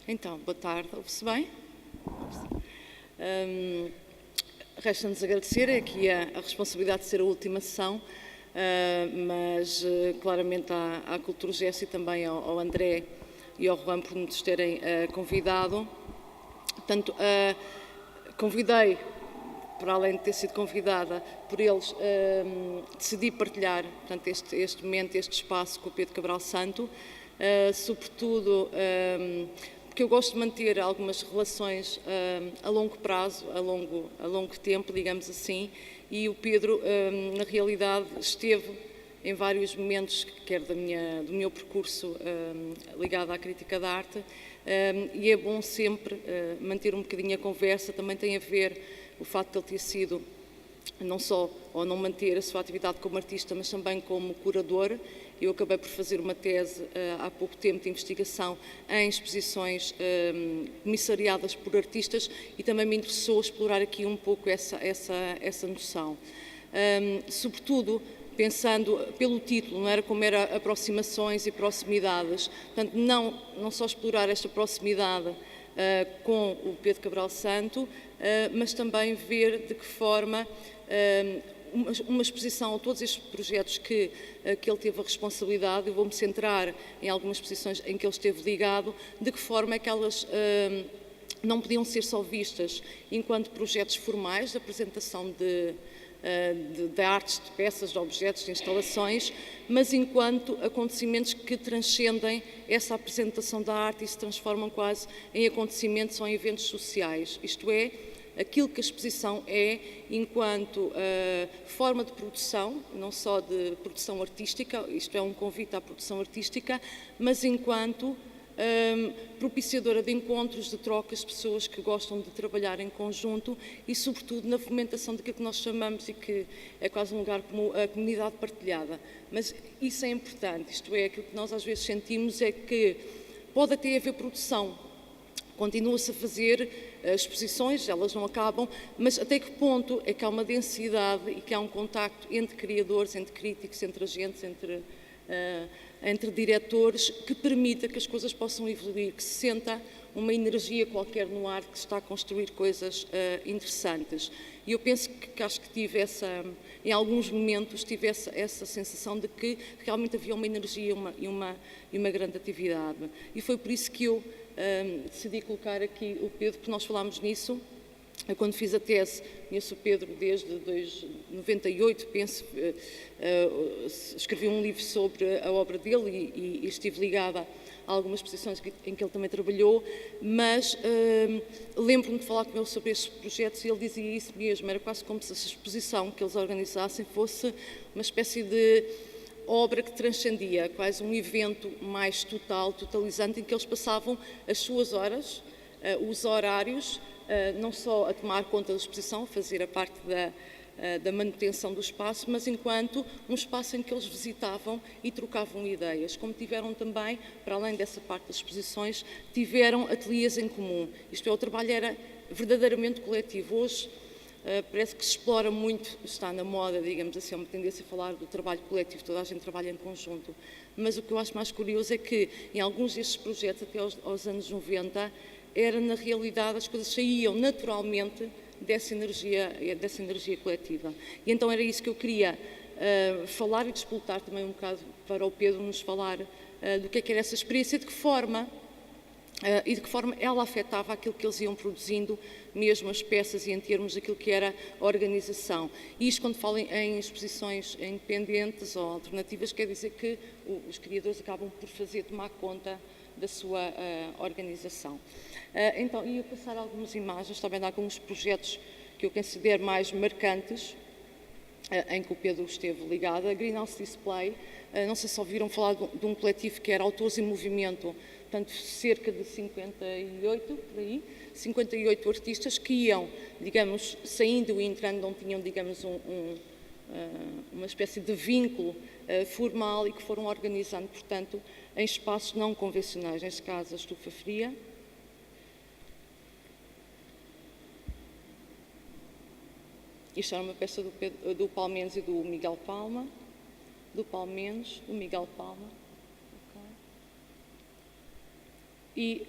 Então, boa tarde, ouve-se bem? Resta-nos agradecer, é aqui a responsabilidade de ser a última sessão, mas claramente à Cultura Gesto e também ao André e ao Juan por nos terem convidado. Portanto, convidei, para além de ter sido convidada por eles, decidi partilhar, portanto, este momento, este espaço com o Pedro Cabral Santo, sobretudo porque eu gosto de manter algumas relações a longo prazo, a longo tempo, digamos assim, e o Pedro, na realidade, esteve em vários momentos, quer do meu percurso ligado à crítica da arte, e é bom sempre manter um bocadinho a conversa. Também tem a ver o facto de ele ter sido não só, ou não manter a sua atividade como artista, mas também como curador. Eu acabei por fazer uma tese há pouco tempo de investigação em exposições comissariadas por artistas e também me interessou explorar aqui um pouco essa noção. Sobretudo, pensando pelo título, não era como era aproximações e proximidades, portanto, não só explorar esta proximidade com o Pedro Cabral Santo, mas também ver de que forma uma exposição a todos estes projetos que ele teve a responsabilidade. Eu vou-me centrar em algumas exposições em que ele esteve ligado, de que forma é que elas não podiam ser só vistas enquanto projetos formais de apresentação de artes, de peças, de objetos, de instalações, mas enquanto acontecimentos que transcendem essa apresentação da arte e se transformam quase em acontecimentos ou em eventos sociais. Isto é, aquilo que a exposição é enquanto forma de produção, não só de produção artística, isto é um convite à produção artística, mas enquanto propiciadora de encontros, de trocas de pessoas que gostam de trabalhar em conjunto e, sobretudo, na fomentação daquilo que nós chamamos e que é quase um lugar como a comunidade partilhada. Mas isso é importante, isto é, aquilo que nós às vezes sentimos é que pode até haver produção, continua-se a fazer exposições, elas não acabam, mas até que ponto é que há uma densidade e que há um contacto entre criadores, entre críticos, entre agentes, entre diretores, que permita que as coisas possam evoluir, que se senta uma energia qualquer no ar que está a construir coisas interessantes. E eu penso que acho que tive em alguns momentos, tive essa sensação de que realmente havia uma energia e uma grande atividade. E foi por isso que eu decidi colocar aqui o Pedro, porque nós falámos nisso. Eu, quando fiz a tese, conheço o Pedro desde 98, penso, escrevi um livro sobre a obra dele e estive ligada a algumas exposições em que ele também trabalhou, mas lembro-me de falar com ele sobre estes projetos e ele dizia isso mesmo, era quase como se essa exposição que eles organizassem fosse uma espécie de obra que transcendia, quase um evento mais totalizante, em que eles passavam as suas horas, os horários, não só a tomar conta da exposição, a fazer a parte da manutenção do espaço, mas enquanto um espaço em que eles visitavam e trocavam ideias. Como tiveram também, para além dessa parte das exposições, tiveram ateliês em comum. Isto é, o trabalho era verdadeiramente coletivo. Hoje parece que se explora muito, está na moda, digamos assim, é uma tendência a falar do trabalho coletivo, toda a gente trabalha em conjunto. Mas o que eu acho mais curioso é que em alguns destes projetos, até aos anos 90, era, na realidade, as coisas saíam naturalmente dessa energia coletiva. E então era isso que eu queria falar e despoltar também um bocado para o Pedro nos falar do que era essa experiência, de que forma ela afetava aquilo que eles iam produzindo, mesmo as peças e em termos daquilo que era a organização. E isto, quando falo em exposições independentes ou alternativas, quer dizer que os criadores acabam por tomar conta da sua organização. Então, ia passar algumas imagens, também de alguns projetos que eu considero mais marcantes, em que o Pedro esteve ligado. A Greenhouse Display, não sei se ouviram falar de um coletivo que era Autores em Movimento, portanto, cerca de 58, por aí, 58 artistas que iam, digamos, saindo e entrando, não tinham, digamos, uma espécie de vínculo formal e que foram organizando, portanto, em espaços não convencionais, neste caso a Estufa Fria. Isto era uma peça do Palmenos e do Miguel Palma, do Palmenos, do Miguel Palma. Okay. e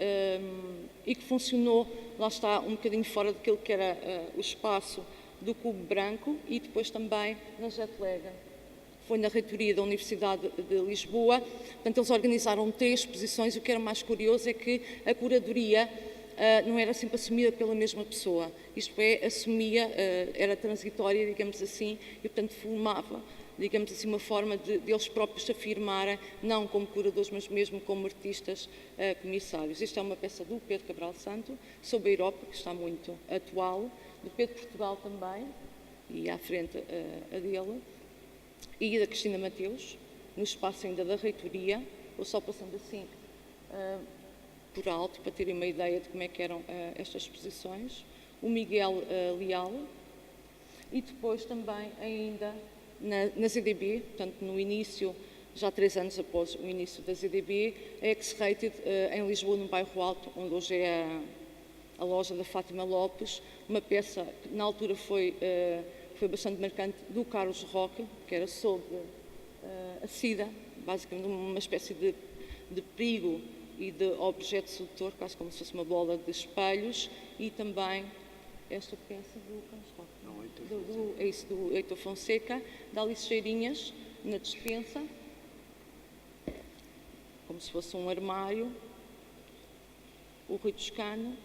que funcionou, lá está, um bocadinho fora daquilo que era o espaço do Cubo Branco e depois também na Jetlega. Foi na reitoria da Universidade de Lisboa. Portanto, eles organizaram 3 exposições. O que era mais curioso é que a curadoria não era sempre assumida pela mesma pessoa. Isto é, era transitória, digamos assim, e, portanto, formava, digamos assim, uma forma de eles próprios se afirmarem, não como curadores, mas mesmo como artistas comissários. Isto é uma peça do Pedro Cabral Santo, sobre a Europa, que está muito atual, do Pedro Portugal também, e à frente a dele, e da Cristina Mateus, no espaço ainda da reitoria, ou só passando assim por alto, para terem uma ideia de como é que eram estas exposições, o Miguel Leal, e depois também ainda na ZDB, portanto no início, já 3 anos após o início da ZDB, a X-Rated em Lisboa, no Bairro Alto, onde hoje é a loja da Fátima Lopes, uma peça que na altura foi bastante marcante, do Carlos Roque, que era sobre a SIDA, basicamente uma espécie de perigo e de objeto sedutor, quase como se fosse uma bola de espelhos, e também esta peça do Carlos Roque, do Heitor Fonseca, dá ali cheirinhas na despensa, como se fosse um armário, o Rui Toscano,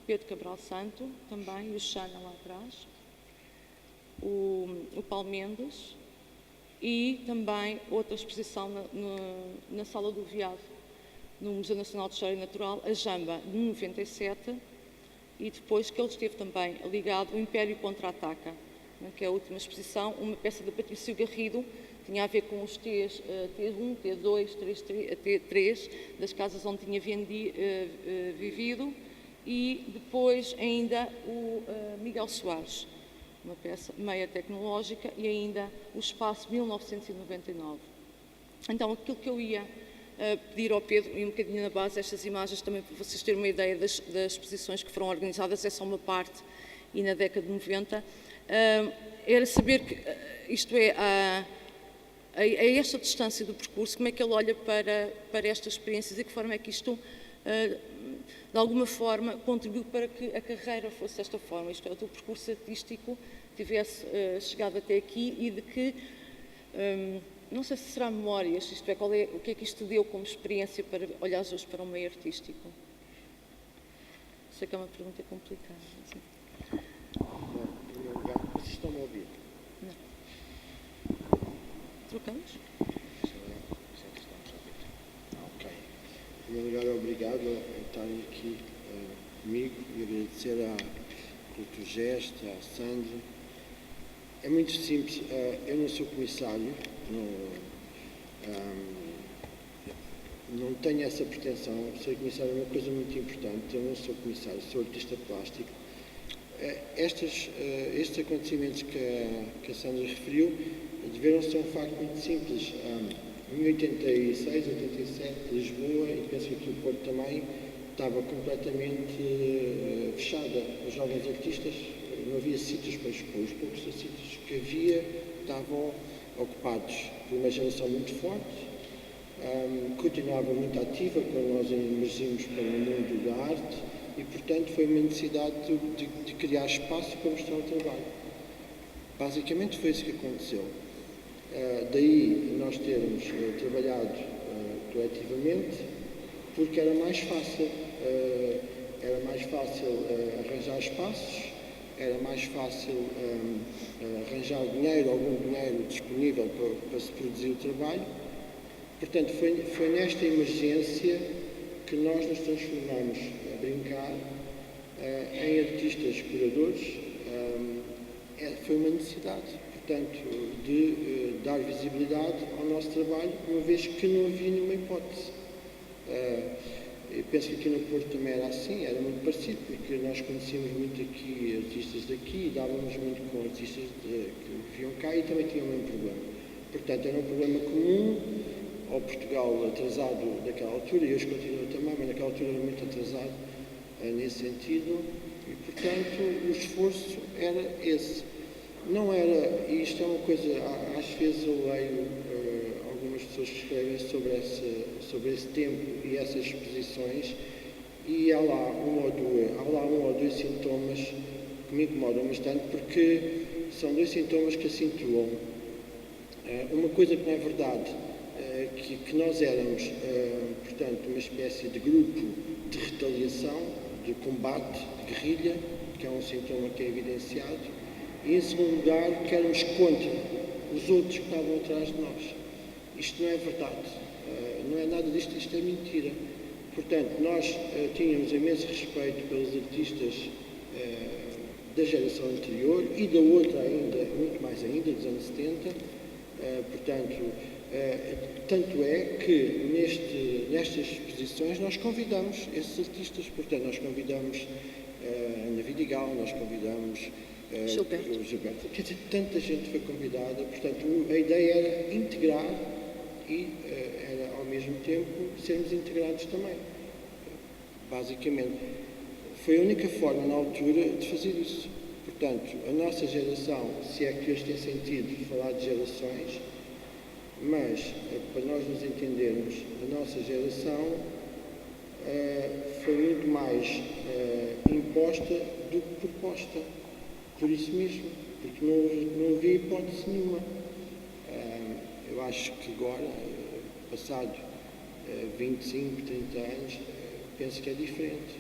Pedro Cabral Santo também, e o Xana lá atrás, o Paulo Mendes, e também outra exposição na Sala do Veado, no Museu Nacional de História Natural, a Jamba, de 97, e depois que ele esteve também ligado ao Império Contra-Ataca, que é a última exposição, uma peça de Patrício Garrido, tinha a ver com os T1, T2, T3, das casas onde tinha vivido, e depois ainda o Miguel Soares, uma peça meia tecnológica, e ainda o Espaço 1999. Então, aquilo que eu ia pedir ao Pedro, e um bocadinho na base destas imagens, também para vocês terem uma ideia das exposições que foram organizadas, é só uma parte, e na década de 90, era saber que, isto é, a esta distância do percurso, como é que ele olha para estas experiências e de que forma é que isto, de alguma forma, contribuiu para que a carreira fosse desta forma, isto é, o teu percurso artístico tivesse chegado até aqui e de que, não sei se será memórias, isto é, o que é que isto deu como experiência para olhar hoje para um meio artístico? Sei que é uma pergunta complicada. Assim. Bom, em primeiro lugar, vocês estão a ouvir? Não. Trocamos? Já estamos a ouvir. Ok. Em primeiro lugar, obrigado a estarem aqui comigo e agradecer à Culturgest, à Sandra. É muito simples, eu não sou comissário, não tenho essa pretensão. Ser comissário é uma coisa muito importante, eu não sou comissário, sou artista plástico. Estes acontecimentos que a Sandra referiu deveram-se a um facto muito simples. Em 86, 87, Lisboa, e penso que aqui o Porto também, estava completamente fechada. Os jovens artistas, não havia sítios para expor. Os poucos sítios que havia estavam ocupados por uma geração muito forte, continuava muito ativa quando nós emergimos para o mundo da arte e, portanto, foi uma necessidade de criar espaço para mostrar o trabalho. Basicamente foi isso que aconteceu. Daí nós termos trabalhado coletivamente, porque era mais fácil arranjar espaços, era mais fácil arranjar algum dinheiro disponível para se produzir o trabalho. Portanto, foi nesta emergência que nós nos transformamos a brincar em artistas curadores. Foi uma necessidade, portanto, de dar visibilidade ao nosso trabalho, uma vez que não havia nenhuma hipótese. Eu penso que aqui no Porto também era assim, era muito parecido, porque nós conhecíamos muito aqui artistas daqui e dávamos muito com artistas que viviam cá e também tinham o mesmo problema. Portanto, era um problema comum ao Portugal atrasado daquela altura, e hoje continua também, mas naquela altura era muito atrasado nesse sentido, e portanto o esforço era esse. Não era, e isto é uma coisa, às vezes eu leio algumas pessoas que escrevem sobre esse tempo e essas exposições, e há lá um ou dois sintomas que me incomodam bastante, porque são dois sintomas que acentuam uma coisa que não é verdade, que nós éramos, portanto, uma espécie de grupo de retaliação, de combate, de guerrilha, que é um sintoma que é evidenciado, e em segundo lugar, que éramos contra os outros que estavam atrás de nós. Isto não é verdade, não é nada disto, isto é mentira. Portanto, nós tínhamos imenso respeito pelos artistas da geração anterior e da outra ainda, muito mais ainda, dos anos 70. Tanto é que nestas exposições nós convidamos esses artistas. Portanto, nós convidamos Ana Vidigal, nós convidamos o Gilberto. Quer dizer, tanta gente foi convidada. Portanto, a ideia era integrar e era, ao mesmo tempo, sermos integrados também. Basicamente, foi a única forma, na altura, de fazer isso. Portanto, a nossa geração, se é que hoje tem sentido falar de gerações, mas, para nós nos entendermos, a nossa geração foi muito mais imposta do que proposta. Por isso mesmo, porque não havia hipótese nenhuma. Eu acho que agora, passado 25, 30 anos, penso que é diferente.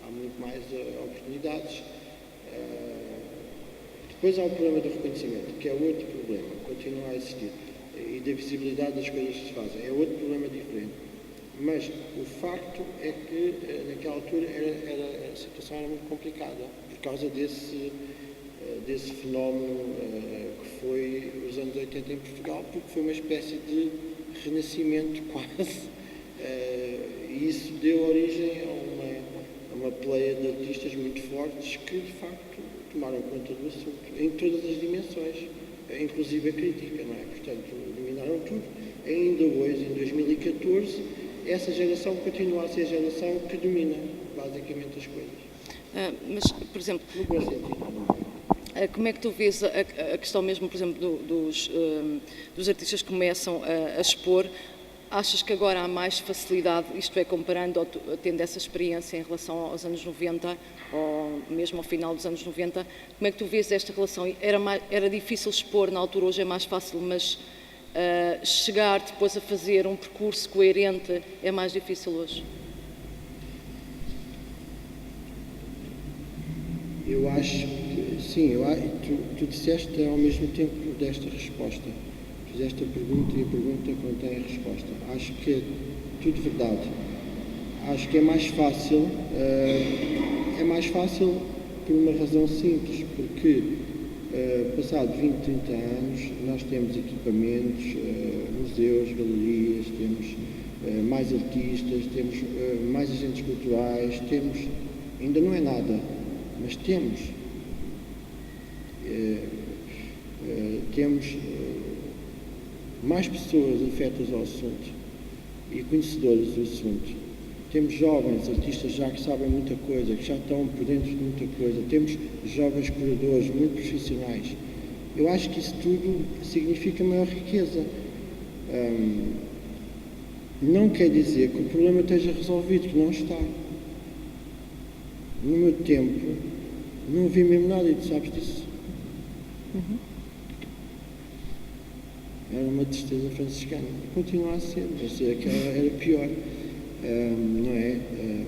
Há muito mais oportunidades. Depois há o problema do reconhecimento, que é outro problema, continua a existir. E da visibilidade das coisas que se fazem. É outro problema diferente. Mas o facto é que, naquela altura, a situação era muito complicada, por causa desse fenómeno que foi os anos 80 em Portugal, porque foi uma espécie de renascimento quase. E isso deu origem a uma pleia de artistas muito fortes que, de facto, tomaram conta do assunto, em todas as dimensões, inclusive a crítica, não é? Portanto, dominaram tudo. Ainda hoje, em 2014, essa geração continua a ser a geração que domina, basicamente, as coisas. Mas, por exemplo, no bom sentido. Como é que tu vês a questão mesmo, por exemplo, dos artistas que começam a expor? Achas que agora há mais facilidade, isto é, comparando, ou tendo essa experiência em relação aos anos 90, ou mesmo ao final dos anos 90, como é que tu vês esta relação? Era difícil expor na altura, hoje é mais fácil, mas chegar depois a fazer um percurso coerente é mais difícil hoje? Eu acho que, sim, tu disseste ao mesmo tempo desta resposta. Fizeste a pergunta e a pergunta contém a resposta. Acho que é tudo verdade. Acho que é mais fácil por uma razão simples, porque passado 20, 30 anos nós temos equipamentos, museus, galerias, temos mais artistas, temos mais agentes culturais, ainda não é nada, mas temos mais pessoas afetas ao assunto e conhecedoras do assunto. Temos jovens artistas já que sabem muita coisa, que já estão por dentro de muita coisa. Temos jovens curadores muito profissionais. Eu acho que isso tudo significa maior riqueza. Não quer dizer que o problema esteja resolvido, que não está. No meu tempo, não havia mesmo nada, e tu sabes disso. Era uma tristeza franciscana. Continua a ser, mas era pior. Não é?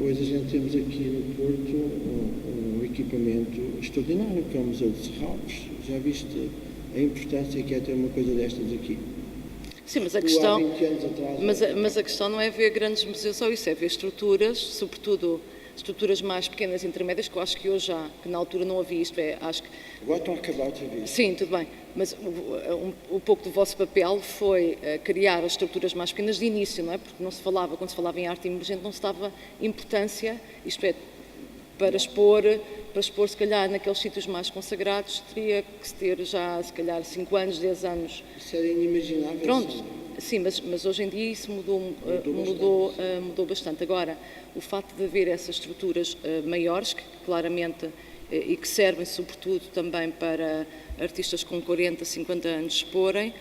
Hoje a gente temos aqui no Porto um equipamento extraordinário, que é o Museu de Serralves. Já viste a importância que é ter uma coisa destas aqui? Sim, mas a questão, há 20 anos atrás, mas a questão não é ver grandes museus, só isso, é ver estruturas, sobretudo estruturas mais pequenas e intermédias, que eu acho que hoje que na altura não havia, isto é, acho que... Agora estão a acabar outra vez. Sim, tudo bem, mas um pouco do vosso papel foi criar as estruturas mais pequenas de início, não é? Porque não se falava, quando se falava em arte emergente, não se dava importância, isto é, para expor, se calhar, naqueles sítios mais consagrados, teria que se ter já, se calhar, 5 anos, 10 anos. Isso era inimaginável. Pronto, sim, mas hoje em dia isso mudou bastante. Agora, o facto de haver essas estruturas maiores, que claramente, e que servem sobretudo também para artistas com 40, 50 anos exporem,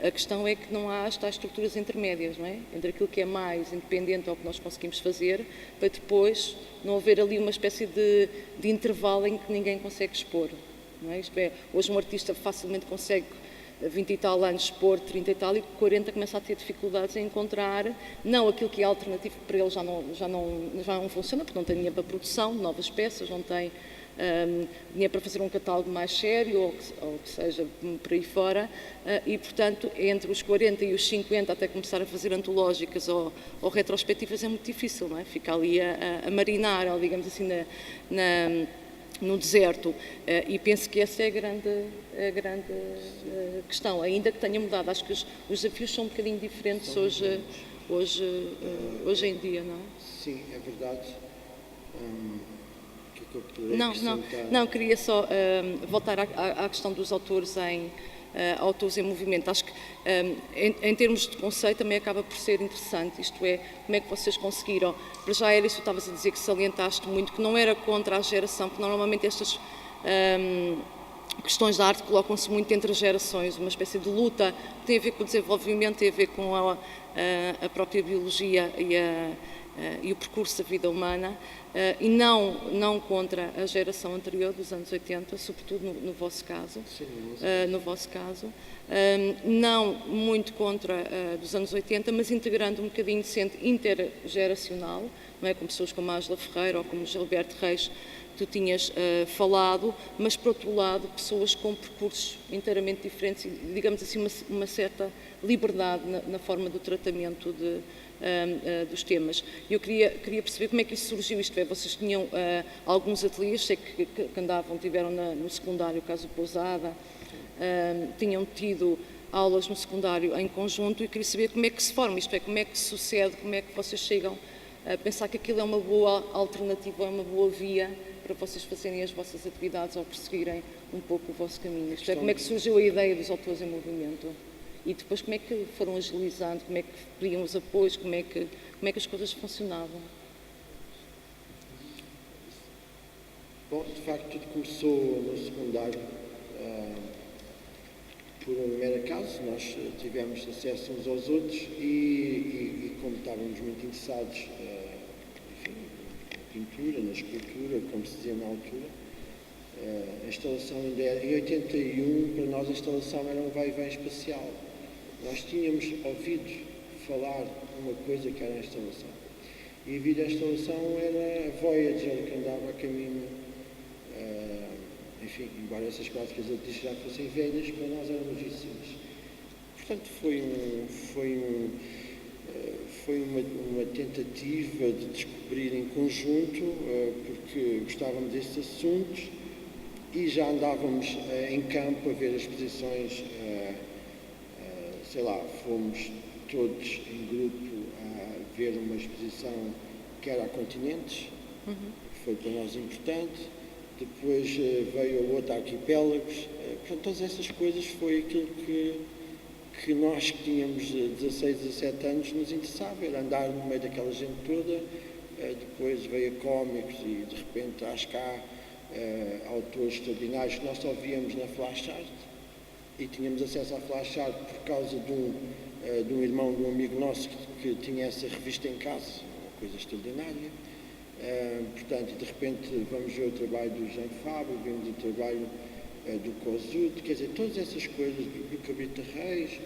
A questão é que não há as tais estruturas intermédias, não é? Entre aquilo que é mais independente ou que nós conseguimos fazer, para depois não haver ali uma espécie de intervalo em que ninguém consegue expor. Não é? Isto é, hoje um artista facilmente consegue 20 e tal anos expor, 30 e tal, e 40 começa a ter dificuldades em encontrar, não aquilo que é alternativo, para ele já não funciona, porque não tem dinheiro para produção de novas peças, não tem dinheiro para fazer um catálogo mais sério, ou que seja por aí fora, e portanto entre os 40 e os 50 até começar a fazer antológicas ou retrospectivas é muito difícil, não é? Fica ali a marinar, ou digamos assim, no deserto, e penso que essa é a grande questão, ainda que tenha mudado. Acho que os desafios são um bocadinho diferentes hoje em dia, não é? Sim, é verdade. O que é que eu poderia acrescentar? Não, queria só voltar à questão dos autores em movimento. Acho que em termos de conceito também acaba por ser interessante, isto é, como é que vocês conseguiram, para já era isso que estavas a dizer, que salientaste muito, que não era contra a geração, porque normalmente estas questões da arte colocam-se muito entre as gerações, uma espécie de luta que tem a ver com o desenvolvimento, tem a ver com a própria biologia e o percurso da vida humana, e não contra a geração anterior dos anos 80, sobretudo no vosso caso. Sim, no vosso caso, não muito contra dos anos 80, mas integrando um bocadinho, sendo intergeracional, não é? Com pessoas como a Ângela Ferreira ou como Gilberto Reis, tu tinhas falado, mas por outro lado pessoas com percursos inteiramente diferentes e, digamos assim, uma certa liberdade na forma do tratamento dos temas. Eu queria perceber como é que isso surgiu, isto é, vocês tinham alguns ateliês, sei que tiveram no secundário, o caso do Pousada, tinham tido aulas no secundário em conjunto, e queria saber como é que se forma, isto é, como é que sucede, como é que vocês chegam a pensar que aquilo é uma boa alternativa, é uma boa via para vocês fazerem as vossas atividades ou perseguirem um pouco o vosso caminho. Isto é, como é que surgiu a ideia dos autores em movimento? E depois como é que foram agilizando, como é que pediam os apoios, como é que as coisas funcionavam? Bom, de facto tudo começou no secundário por um mero acaso. Nós tivemos acesso uns aos outros e como estávamos muito interessados na pintura, na escultura, como se dizia na altura, a instalação ainda era, em 81, para nós a instalação era um vai-vem espacial. Nós tínhamos ouvido falar de uma coisa que era a instalação. E a vida da instalação era a Voyager, que andava a caminho, enfim, embora essas clássicas artistas já fossem velhas, para nós eram novíssimas. Portanto, foi uma tentativa de descobrir em conjunto, porque gostávamos destes assuntos e já andávamos em campo a ver as exposições. Sei lá, fomos todos em grupo a ver uma exposição que era a Continentes, que foi para nós importante. Depois veio a outra, Arquipélagos. Portanto, todas essas coisas foi aquilo que nós que tínhamos 16, 17 anos nos interessava, era andar no meio daquela gente toda. Depois veio a Cómicos e de repente acho que há autores extraordinários que nós só víamos na Flash Art. E tínhamos acesso à Flash Art por causa de um irmão de um amigo nosso que tinha essa revista em casa, uma coisa extraordinária. Portanto, de repente vamos ver o trabalho do Jean Fábio, vemos o trabalho do Kosuth, quer dizer, todas essas coisas, do Cabrita Reis.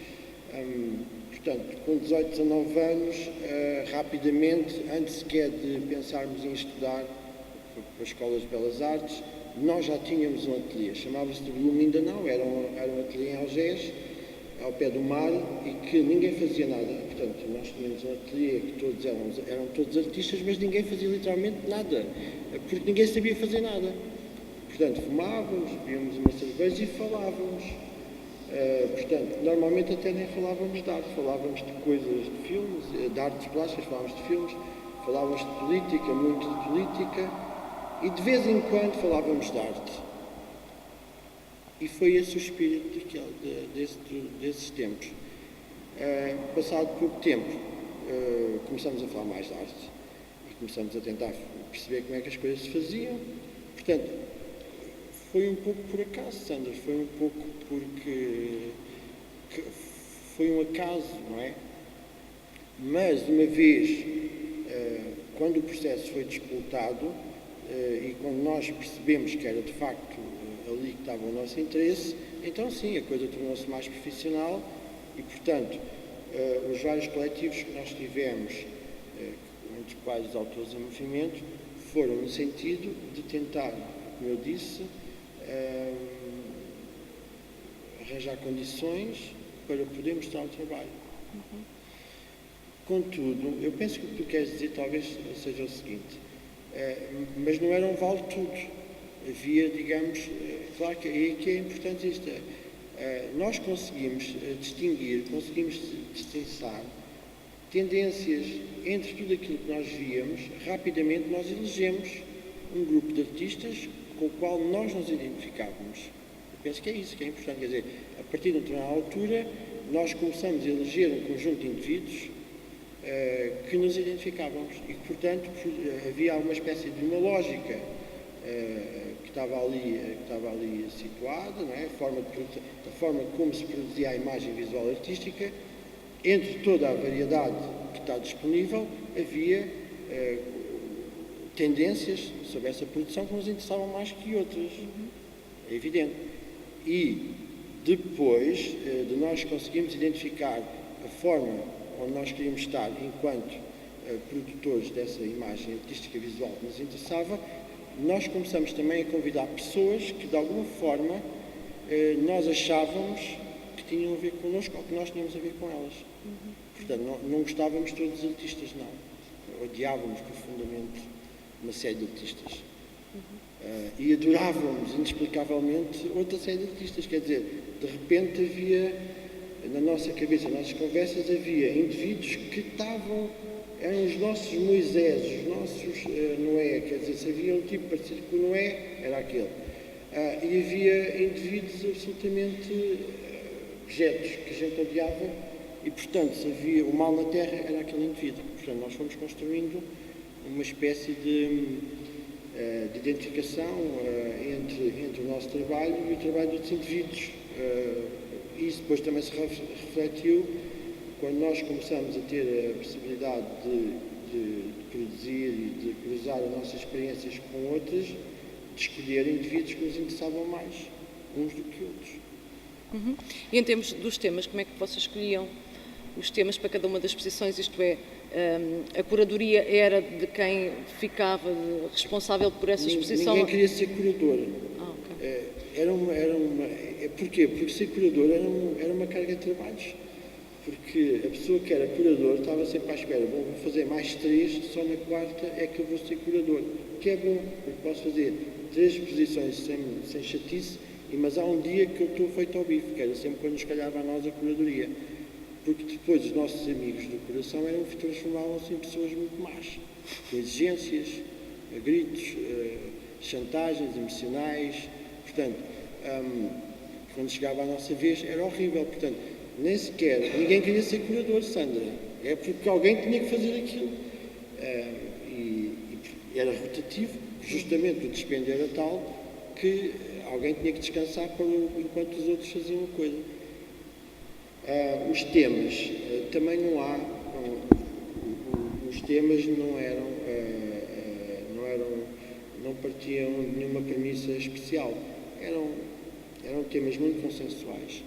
Portanto, com 18, 19 anos, rapidamente, antes sequer de pensarmos em estudar para as escolas de Belas Artes, nós já tínhamos um ateliê, chamava-se de Volume, ainda não, era um ateliê em Algés, ao pé do mar, e que ninguém fazia nada. Portanto, nós tínhamos um ateliê que todos eram todos artistas, mas ninguém fazia literalmente nada, porque ninguém sabia fazer nada. Portanto, fumávamos, bebíamos uma cerveja e falávamos. Portanto, normalmente até nem falávamos de arte, falávamos de coisas, de filmes, de artes plásticas, falávamos de filmes, falávamos de política, muito de política. E de vez em quando falávamos de arte. E foi esse o espírito desses tempos. Passado pouco tempo, começamos a falar mais de arte. E começamos a tentar perceber como é que as coisas se faziam. Portanto, foi um pouco por acaso, Sandra. Foi um pouco porque foi um acaso, não é? Mas, uma vez, quando o processo foi disputado e quando nós percebemos que era de facto ali que estava o nosso interesse, então sim, a coisa tornou-se mais profissional e, portanto, os vários coletivos que nós tivemos, entre os quais os autores em movimento, foram no sentido de tentar, como eu disse, arranjar condições para poder mostrar o trabalho. Contudo, eu penso que o que tu queres dizer talvez seja o seguinte, mas não era um vale tudo. Havia, digamos, claro que é importante isto, nós conseguimos distinguir, conseguimos destrinçar tendências entre tudo aquilo que nós víamos. Rapidamente nós elegemos um grupo de artistas com o qual nós nos identificávamos. Eu penso que é isso que é importante, quer dizer, a partir de uma determinada altura nós começamos a eleger um conjunto de indivíduos que nos identificávamos e que, portanto, havia alguma espécie de uma lógica que estava ali situada, não é? A forma como se produzia a imagem visual artística. Entre toda a variedade que está disponível, havia tendências sobre essa produção que nos interessavam mais que outras, é evidente. E depois de nós conseguirmos identificar a forma onde nós queríamos estar enquanto produtores dessa imagem artística visual que nos interessava, nós começamos também a convidar pessoas que de alguma forma nós achávamos que tinham a ver connosco ou que nós tínhamos a ver com elas. Portanto, não gostávamos todos dos artistas, não. Odiávamos profundamente uma série de artistas. E adorávamos, inexplicavelmente, outra série de artistas. Quer dizer, de repente havia, na nossa cabeça, nas nossas conversas, havia indivíduos que eram os nossos Moisés, os nossos Noé. Quer dizer, se havia um tipo parecido com o Noé, era aquele. E havia indivíduos absolutamente objetos que a gente odiava e, portanto, se havia o mal na Terra, era aquele indivíduo. Portanto, nós fomos construindo uma espécie de identificação entre o nosso trabalho e o trabalho dos indivíduos. E isso depois também se refletiu quando nós começamos a ter a possibilidade de produzir e de cruzar as nossas experiências com outras, de escolher indivíduos que nos interessavam mais, uns do que outros. E em termos dos temas, como é que vocês escolhiam os temas para cada uma das exposições? Isto é, a curadoria era de quem ficava responsável por essa exposição? Ninguém queria ser curador. Okay. Porquê? Porque ser curador era uma carga de trabalhos. Porque a pessoa que era curador estava sempre à espera. Bom, vou fazer mais 3, só na quarta é que eu vou ser curador. Que é bom, porque posso fazer 3 exposições sem chatice, mas há um dia que eu estou feito ao bife, que era sempre quando nos calhava a nós a curadoria. Porque depois os nossos amigos do coração transformavam-se em pessoas muito más, com exigências, gritos, chantagens emocionais. Portanto, quando chegava a nossa vez era horrível. Portanto, ninguém queria ser curador, Sandra. É porque alguém tinha que fazer aquilo. E era rotativo, justamente o dispêndio era tal que alguém tinha que descansar enquanto os outros faziam a coisa. Os temas, também os temas não partiam de nenhuma premissa especial. Eram temas muito consensuais.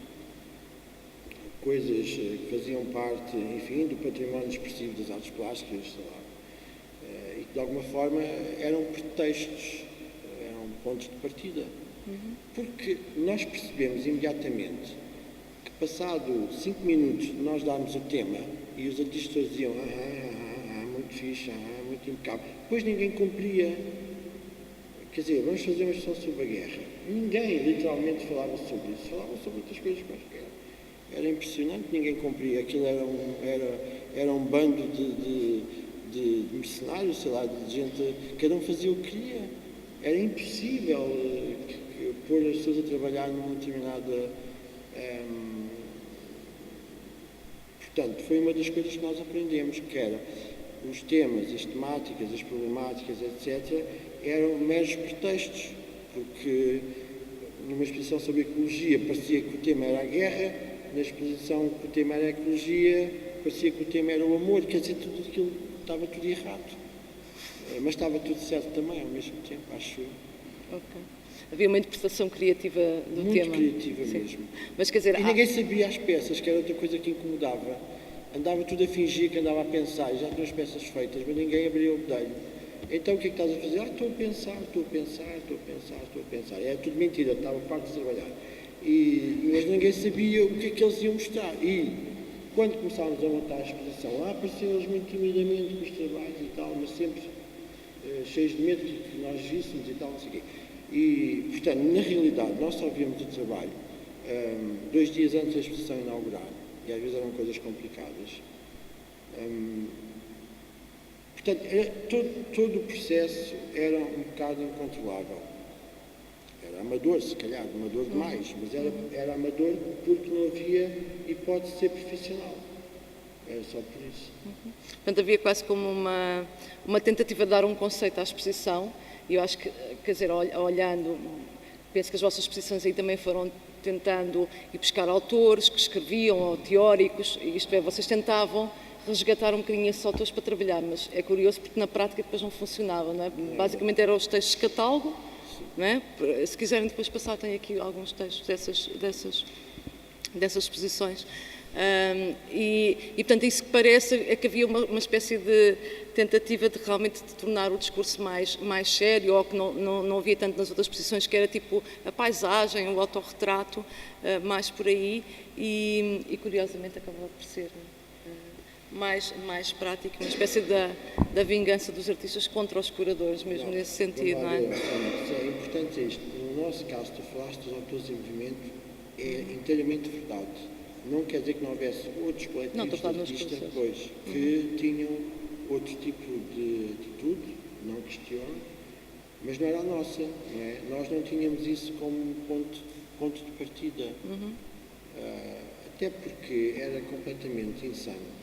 Coisas que faziam parte, enfim, do património expressivo das artes plásticas, sei lá, e que de alguma forma eram pretextos, eram pontos de partida. Porque nós percebemos imediatamente que, passado 5 minutos de nós darmos o tema e os artistas diziam muito fixe, muito impecável, depois ninguém cumpria. Quer dizer, vamos fazer uma exposição sobre a guerra. Ninguém literalmente falava sobre isso, falavam sobre outras coisas quaisquer. Era impressionante, ninguém cumpria. Aquilo era um bando de mercenários, sei lá, de gente, cada um fazia o que queria. Era impossível pôr as pessoas a trabalhar numa determinada... Portanto, foi uma das coisas que nós aprendemos, que era os temas, as temáticas, as problemáticas, etc., eram meros pretextos, porque numa exposição sobre ecologia parecia que o tema era a guerra, na exposição que o tema era a ecologia, parecia que o tema era o amor, quer dizer, tudo aquilo estava tudo errado. Mas estava tudo certo também, ao mesmo tempo, acho eu. Ok. Havia uma interpretação criativa do Muito tema. criativa Sim. mesmo. Mas quer dizer, E ninguém sabia as peças, que era outra coisa que incomodava. Andava tudo a fingir que andava a pensar, e já tinha as peças feitas, mas ninguém abria o bedelho. Então o que é que estás a fazer? Estou a pensar, estou a pensar, estou a pensar, estou a pensar. Era tudo mentira, estava farto de trabalhar. Mas ninguém sabia o que é que eles iam mostrar. E quando começámos a montar a exposição, lá apareciam eles muito timidamente com os trabalhos e tal, mas sempre cheios de medo que nós víssemos e tal, não sei o quê. E, portanto, na realidade, nós só víamos o trabalho 2 dias antes da exposição inaugurar, e às vezes eram coisas complicadas. Portanto, todo o processo era um bocado incontrolável. Era amador, se calhar, amador demais, mas era amador porque não havia hipótese de ser profissional. Era só por isso. portanto, havia quase como uma tentativa de dar um conceito à exposição, e eu acho que, quer dizer, olhando, penso que as vossas exposições aí também foram tentando ir buscar autores que escreviam, ou teóricos, isto é, vocês tentavam resgatar um bocadinho esses autores para trabalhar, mas é curioso porque na prática depois não funcionava, não é? Basicamente eram os textos de catálogo, não é? Se quiserem depois passar, tem aqui alguns textos dessas exposições. Portanto, isso que parece é que havia uma espécie de tentativa de realmente de tornar o discurso mais sério, ou que não havia tanto nas outras exposições, que era tipo a paisagem, o autorretrato, mais por aí, e curiosamente acabou por ser mais prático, uma espécie da vingança dos artistas contra os curadores, mesmo nesse sentido, não é? É importante isto. No nosso caso, tu falaste dos autores em movimento, é inteiramente verdade. Não quer dizer que não houvesse outros coletivos de artistas depois que tinham outro tipo de atitude, não questiono, mas não era a nossa, não é? Nós não tínhamos isso como ponto de partida, até porque era completamente insano.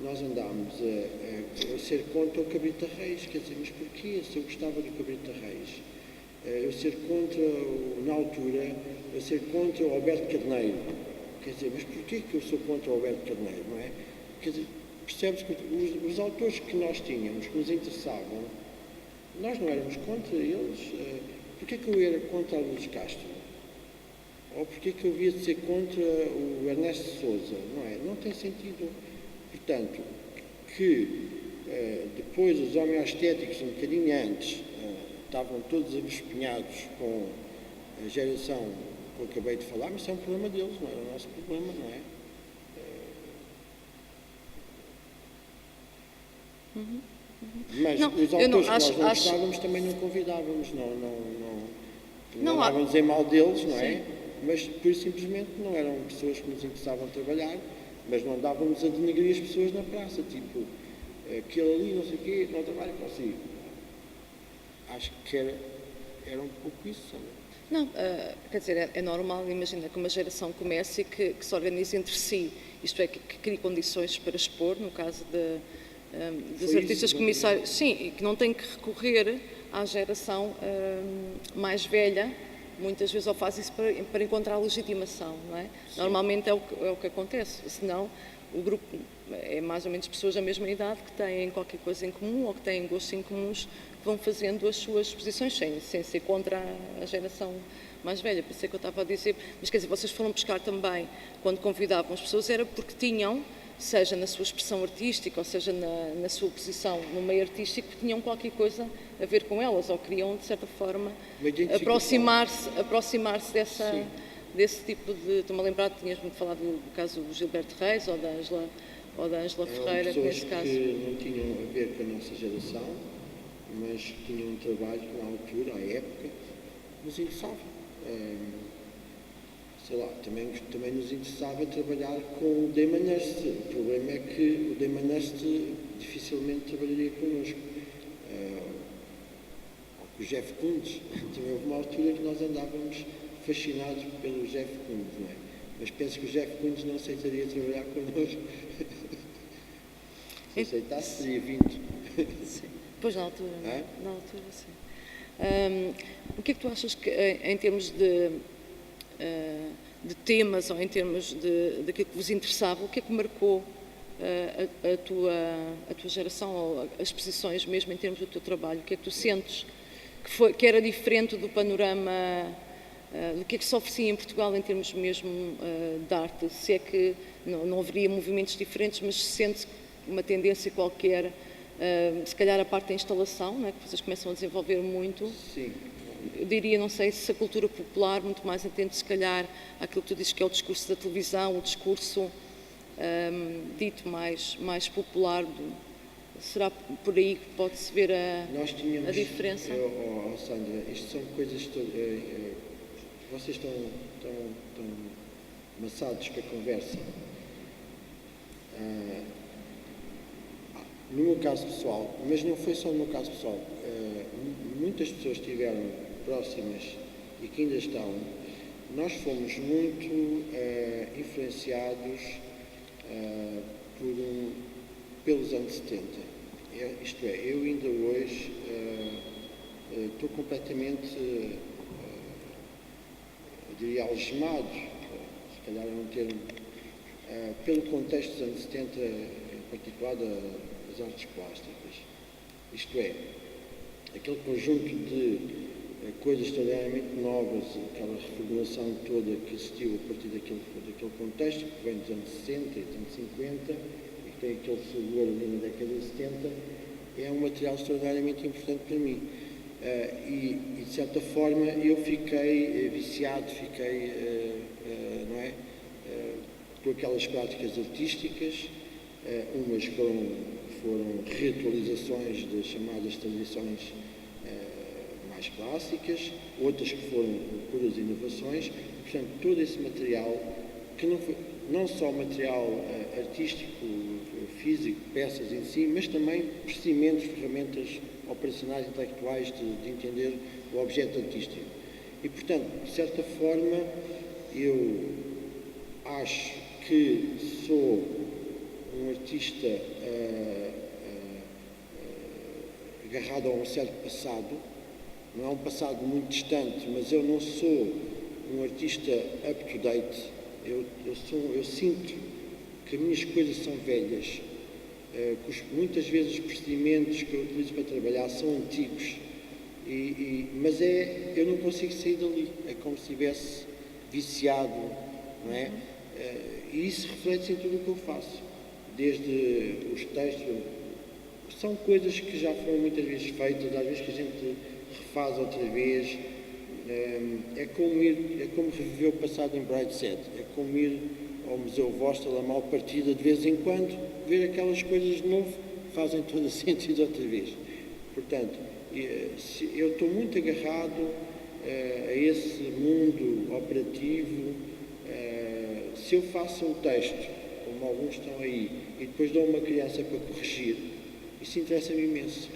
Nós andámos a ser contra o Cabrita Reis, quer dizer, mas porquê? Se eu gostava do Cabrita Reis, eu ser contra, na altura, eu ser contra o Alberto Carneiro, quer dizer, mas porquê que eu sou contra o Alberto Carneiro, não é? Quer dizer, percebes que os autores que nós tínhamos, que nos interessavam, nós não éramos contra eles. Porquê que eu era contra a Luz Castro? Ou porquê que eu havia de ser contra o Ernesto Sousa? Não é? Não tem sentido. Portanto, que depois os homeostéticos, um bocadinho antes, estavam todos abespenhados com a geração que eu acabei de falar, mas isso é um problema deles, não era o nosso problema, não é? Mas não, os autores que nós não gostávamos também não convidávamos, não andávamos a dizer mal deles, não é? Mas pura simplesmente não eram pessoas que nos interessavam trabalhar, mas não andávamos a denegrir as pessoas na praça, tipo, aquele ali, não sei o quê, não trabalha consigo. Acho que era um pouco isso, sabe? Não, quer dizer, é normal, imagina que uma geração comece e que se organize entre si, isto é, que crie condições para expor, no caso dos artistas comissários, sim, e que não tem que recorrer à geração mais velha, muitas vezes ou faz isso para encontrar legitimação, não é? Sim. Normalmente é o que acontece, senão o grupo é mais ou menos pessoas da mesma idade que têm qualquer coisa em comum ou que têm gostos em comuns, que vão fazendo as suas posições sem ser contra a geração mais velha, por isso é que eu estava a dizer, mas quer dizer, vocês foram buscar também, quando convidavam as pessoas, era porque tinham, seja na sua expressão artística, ou seja na sua posição no meio artístico, tinham qualquer coisa a ver com elas, ou queriam, de certa forma, aproximar-se desse tipo de... Estou-me a lembrar, tinhas-me falado do caso do Gilberto Reis, ou da Ângela Ferreira, nesse caso. Que não tinham a ver com a nossa geração, mas que tinham um trabalho que na altura, à época, nos interessava. Sei lá, também nos interessava trabalhar com o Damon Hirst. O problema é que o Damon Hirst dificilmente trabalharia connosco. Ou com o Jeff Koons. Também houve uma altura que nós andávamos fascinados pelo Jeff Koons, não é? Mas penso que o Jeff Koons não aceitaria trabalhar connosco. Se aceitasse, teria vindo. Sim. Pois, na altura, na altura, sim. O que é que tu achas que, em termos de de temas ou em termos daquilo que vos interessava, o que é que marcou a tua geração, ou as posições mesmo em termos do teu trabalho? O que é que tu sentes que era diferente do panorama, do que é que se oferecia em Portugal em termos mesmo de arte? Se é que não haveria movimentos diferentes, mas se sente uma tendência qualquer, se calhar a parte da instalação, não é, que vocês começam a desenvolver muito. Sim. Eu diria, não sei, se a cultura popular, muito mais atende se calhar àquilo que tu dizes que é o discurso da televisão, o discurso dito mais popular, será por aí que pode-se ver a diferença? Sandra, isto são coisas vocês estão amassados com a conversa. No meu caso pessoal, mas não foi só no meu caso pessoal, muitas pessoas estiveram próximas e que ainda estão, nós fomos muito influenciados pelos anos 70. Isto é, eu ainda hoje estou completamente, diria, algemado, se calhar é um termo, pelo contexto dos anos 70, em particular das artes plásticas. Isto é, aquele conjunto de coisas extraordinariamente novas, aquela reformulação toda que existiu a partir daquele contexto, que vem dos anos 60 e dos anos 50, e que tem aquele fulgor ali na década de 70, é um material extraordinariamente importante para mim. E de certa forma eu fiquei viciado, não é? Por aquelas práticas artísticas, umas foram reatualizações das chamadas tradições mais clássicas, outras que foram puras inovações. Portanto, todo esse material, que não só material artístico, físico, peças em si, mas também procedimentos, ferramentas operacionais, intelectuais de entender o objeto artístico. E, portanto, de certa forma, eu acho que sou um artista agarrado a um certo passado. Não é um passado muito distante, mas eu não sou um artista up-to-date. Eu sinto que as minhas coisas são velhas, muitas vezes os procedimentos que eu utilizo para trabalhar são antigos, mas eu não consigo sair dali. É como se estivesse viciado, não é? E isso reflete-se em tudo o que eu faço, desde os textos. São coisas que já foram muitas vezes feitas, às vezes que a gente refaz outra vez. É como reviver o passado em Brideshead, é como ir ao Museu Vostel, a mal partida, de vez em quando, ver aquelas coisas de novo, fazem todo sentido outra vez. Portanto, eu estou muito agarrado a esse mundo operativo. Se eu faço um texto, como alguns estão aí, e depois dou uma criança para corrigir, isso interessa-me imenso.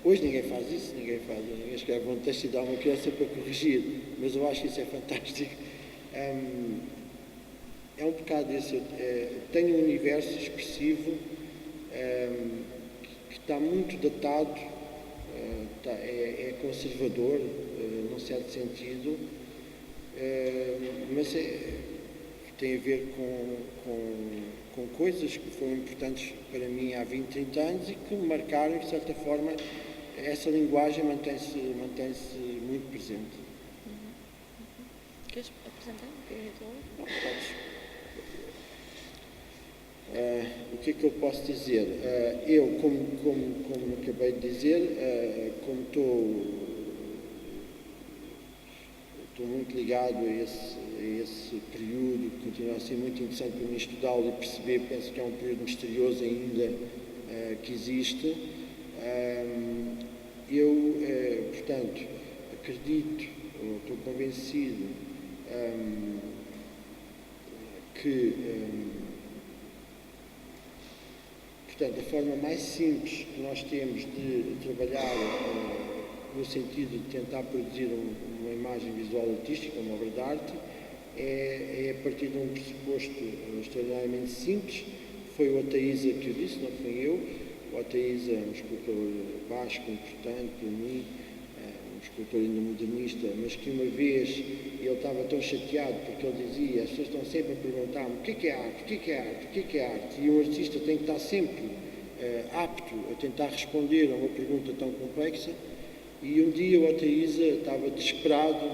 Hoje ninguém faz isso, ninguém escreve um texto e dá uma criança para corrigir, mas eu acho que isso é fantástico. É um bocado isso. Tenho um universo expressivo que está muito datado, é conservador, num certo sentido, mas tem a ver com coisas que foram importantes para mim há 20, 30 anos e que me marcaram, de certa forma, essa linguagem mantém-se muito presente. Queres apresentar? O que é que eu posso dizer? Eu, como acabei de dizer, como estou muito ligado a esse período, que continua a ser muito interessante para mim estudá-lo e perceber, penso que é um período misterioso ainda que existe. Eu, portanto, acredito, estou convencido que, portanto, a forma mais simples que nós temos de trabalhar no sentido de tentar produzir uma imagem visual artística, uma obra de arte, é a partir de um pressuposto extraordinariamente simples. Foi o Ataísa que o disse, não fui eu. O Ataísa é um escultor basco importante para mim, um escultor ainda modernista, mas que uma vez ele estava tão chateado porque ele dizia, as pessoas estão sempre a perguntar-me o que é arte, o que é arte, o que é arte, e um artista tem que estar sempre apto a tentar responder a uma pergunta tão complexa. E um dia o Oteiza estava desesperado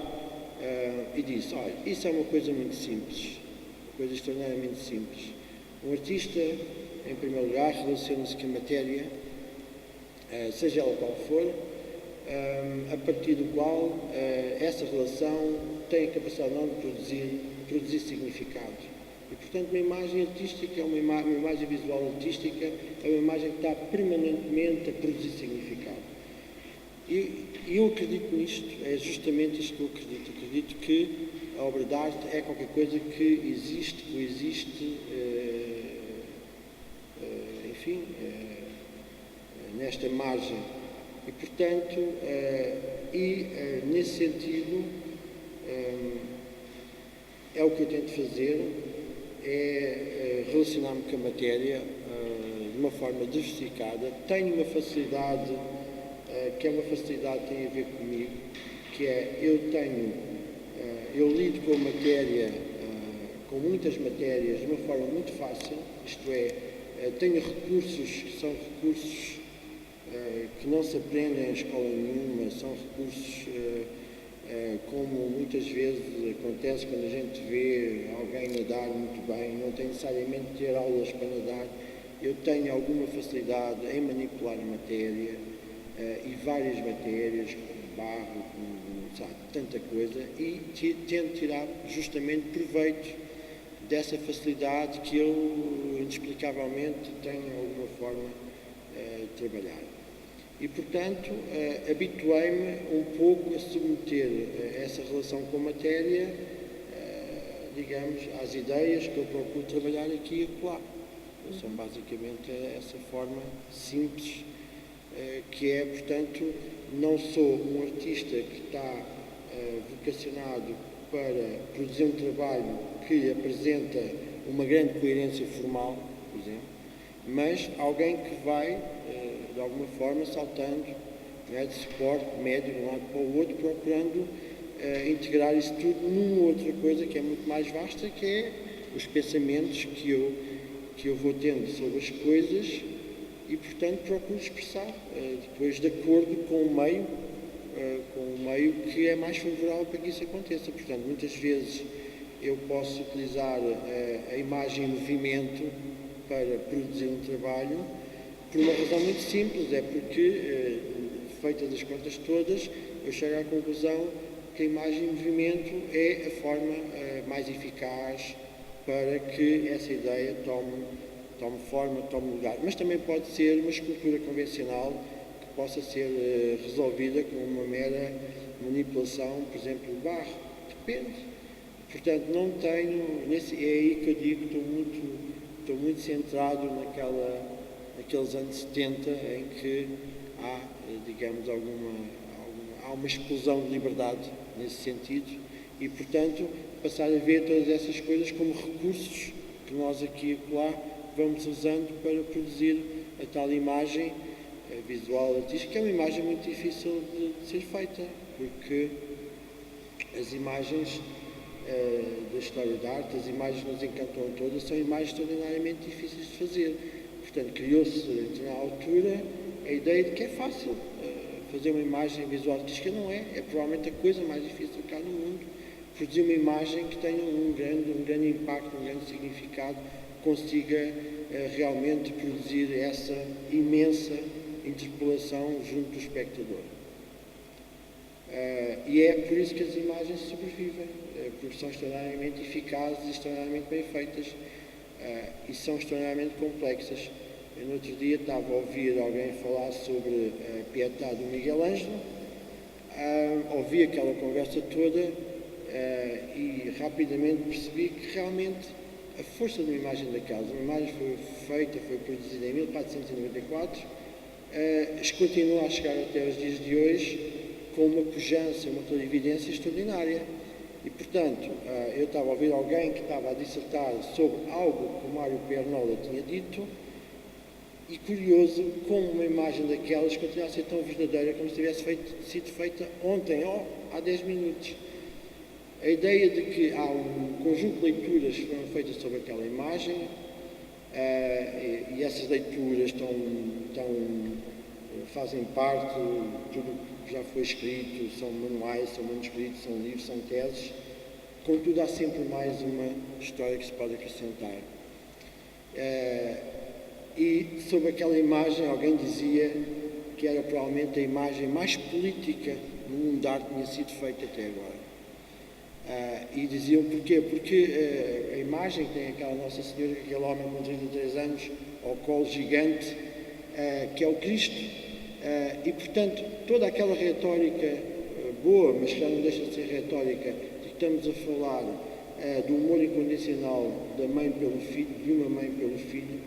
e disse, olha, isso é uma coisa muito simples, uma coisa extraordinariamente simples. Um artista, em primeiro lugar, relaciona-se com a matéria, seja ela qual for, a partir do qual essa relação tem a capacidade não de produzir significado. E, portanto, uma imagem artística, uma imagem visual artística, é uma imagem que está permanentemente a produzir significado. E eu acredito nisto, é justamente isto que eu acredito. Acredito que a obra de arte é qualquer coisa que existe, coexiste, enfim, nesta margem. E, portanto, nesse sentido, é o que eu tento fazer, é relacionar-me com a matéria de uma forma diversificada. Tenho uma facilidade, que é uma facilidade que tem a ver comigo, que é, eu lido com a matéria, com muitas matérias, de uma forma muito fácil, isto é, tenho recursos que são recursos que não se aprendem em escola nenhuma, são recursos como muitas vezes acontece quando a gente vê alguém nadar muito bem, não tem necessariamente de ter aulas para nadar. Eu tenho alguma facilidade em manipular a matéria e várias matérias, como barro, como tanta coisa, e tento tirar justamente proveito dessa facilidade que eu inexplicavelmente tenho de alguma forma de trabalhar. E, portanto, habituei-me um pouco a submeter essa relação com a matéria, digamos, às ideias que eu procuro trabalhar aqui e acolá. São basicamente essa forma simples, que é, portanto, não sou um artista que está vocacionado para produzir um trabalho que apresenta uma grande coerência formal, por exemplo, mas alguém que vai, de alguma forma, saltando, né, de suporte médio de um lado para o outro, procurando integrar isso tudo numa outra coisa que é muito mais vasta, que é os pensamentos que eu vou tendo sobre as coisas e, portanto, procuro expressar depois de acordo com o meio que é mais favorável para que isso aconteça. Portanto, muitas vezes eu posso utilizar a imagem em movimento para produzir um trabalho por uma razão muito simples, é porque, feitas as contas todas, eu chego à conclusão que a imagem em movimento é a forma mais eficaz para que essa ideia tome forma, tome lugar. Mas também pode ser uma escultura convencional que possa ser resolvida com uma mera manipulação, por exemplo, de barro. Depende. Portanto, não tenho... é aí que eu digo que estou muito centrado naqueles anos 70 em que há, digamos, há uma explosão de liberdade nesse sentido e, portanto, passar a ver todas essas coisas como recursos que nós aqui e lá vamos usando para produzir a tal imagem visual artística, que é uma imagem muito difícil de ser feita, porque as imagens da história da arte, as imagens que nos encantam todas, são imagens extraordinariamente difíceis de fazer. Portanto, criou-se, na altura, a ideia de que é fácil fazer uma imagem visual artística. Não é. É provavelmente a coisa mais difícil que há no mundo. Produzir uma imagem que tenha um grande impacto, um grande significado, consiga realmente produzir essa imensa interpelação junto do espectador. E é por isso que as imagens sobrevivem, porque são extraordinariamente eficazes e extraordinariamente bem feitas e são extraordinariamente complexas. Eu, no outro dia, estava a ouvir alguém falar sobre a Pietà do Miguel Ângelo, ouvi aquela conversa toda e rapidamente percebi que realmente a força de uma imagem daquelas, uma imagem foi produzida em 1494, continua a chegar até os dias de hoje com uma pujança, uma clarividência extraordinária. E, portanto, eu estava a ouvir alguém que estava a dissertar sobre algo que o Mário Piernola tinha dito E curioso como uma imagem daquelas continua a ser tão verdadeira como se tivesse sido feita ontem ou há 10 minutos. A ideia de que há um conjunto de leituras que foram feitas sobre aquela imagem e essas leituras fazem parte de tudo que já foi escrito, são manuais, são manuscritos, são livros, são teses. Contudo, há sempre mais uma história que se pode acrescentar. E sobre aquela imagem, alguém dizia que era provavelmente a imagem mais política no mundo da arte que tinha sido feita até agora. E diziam porquê? Porque a imagem que tem aquela Nossa Senhora, aquele homem com 33 anos, ao colo gigante, que é o Cristo, e portanto toda aquela retórica boa, mas que já não deixa de ser retórica, de que estamos a falar do amor incondicional da mãe pelo filho, de uma mãe pelo filho,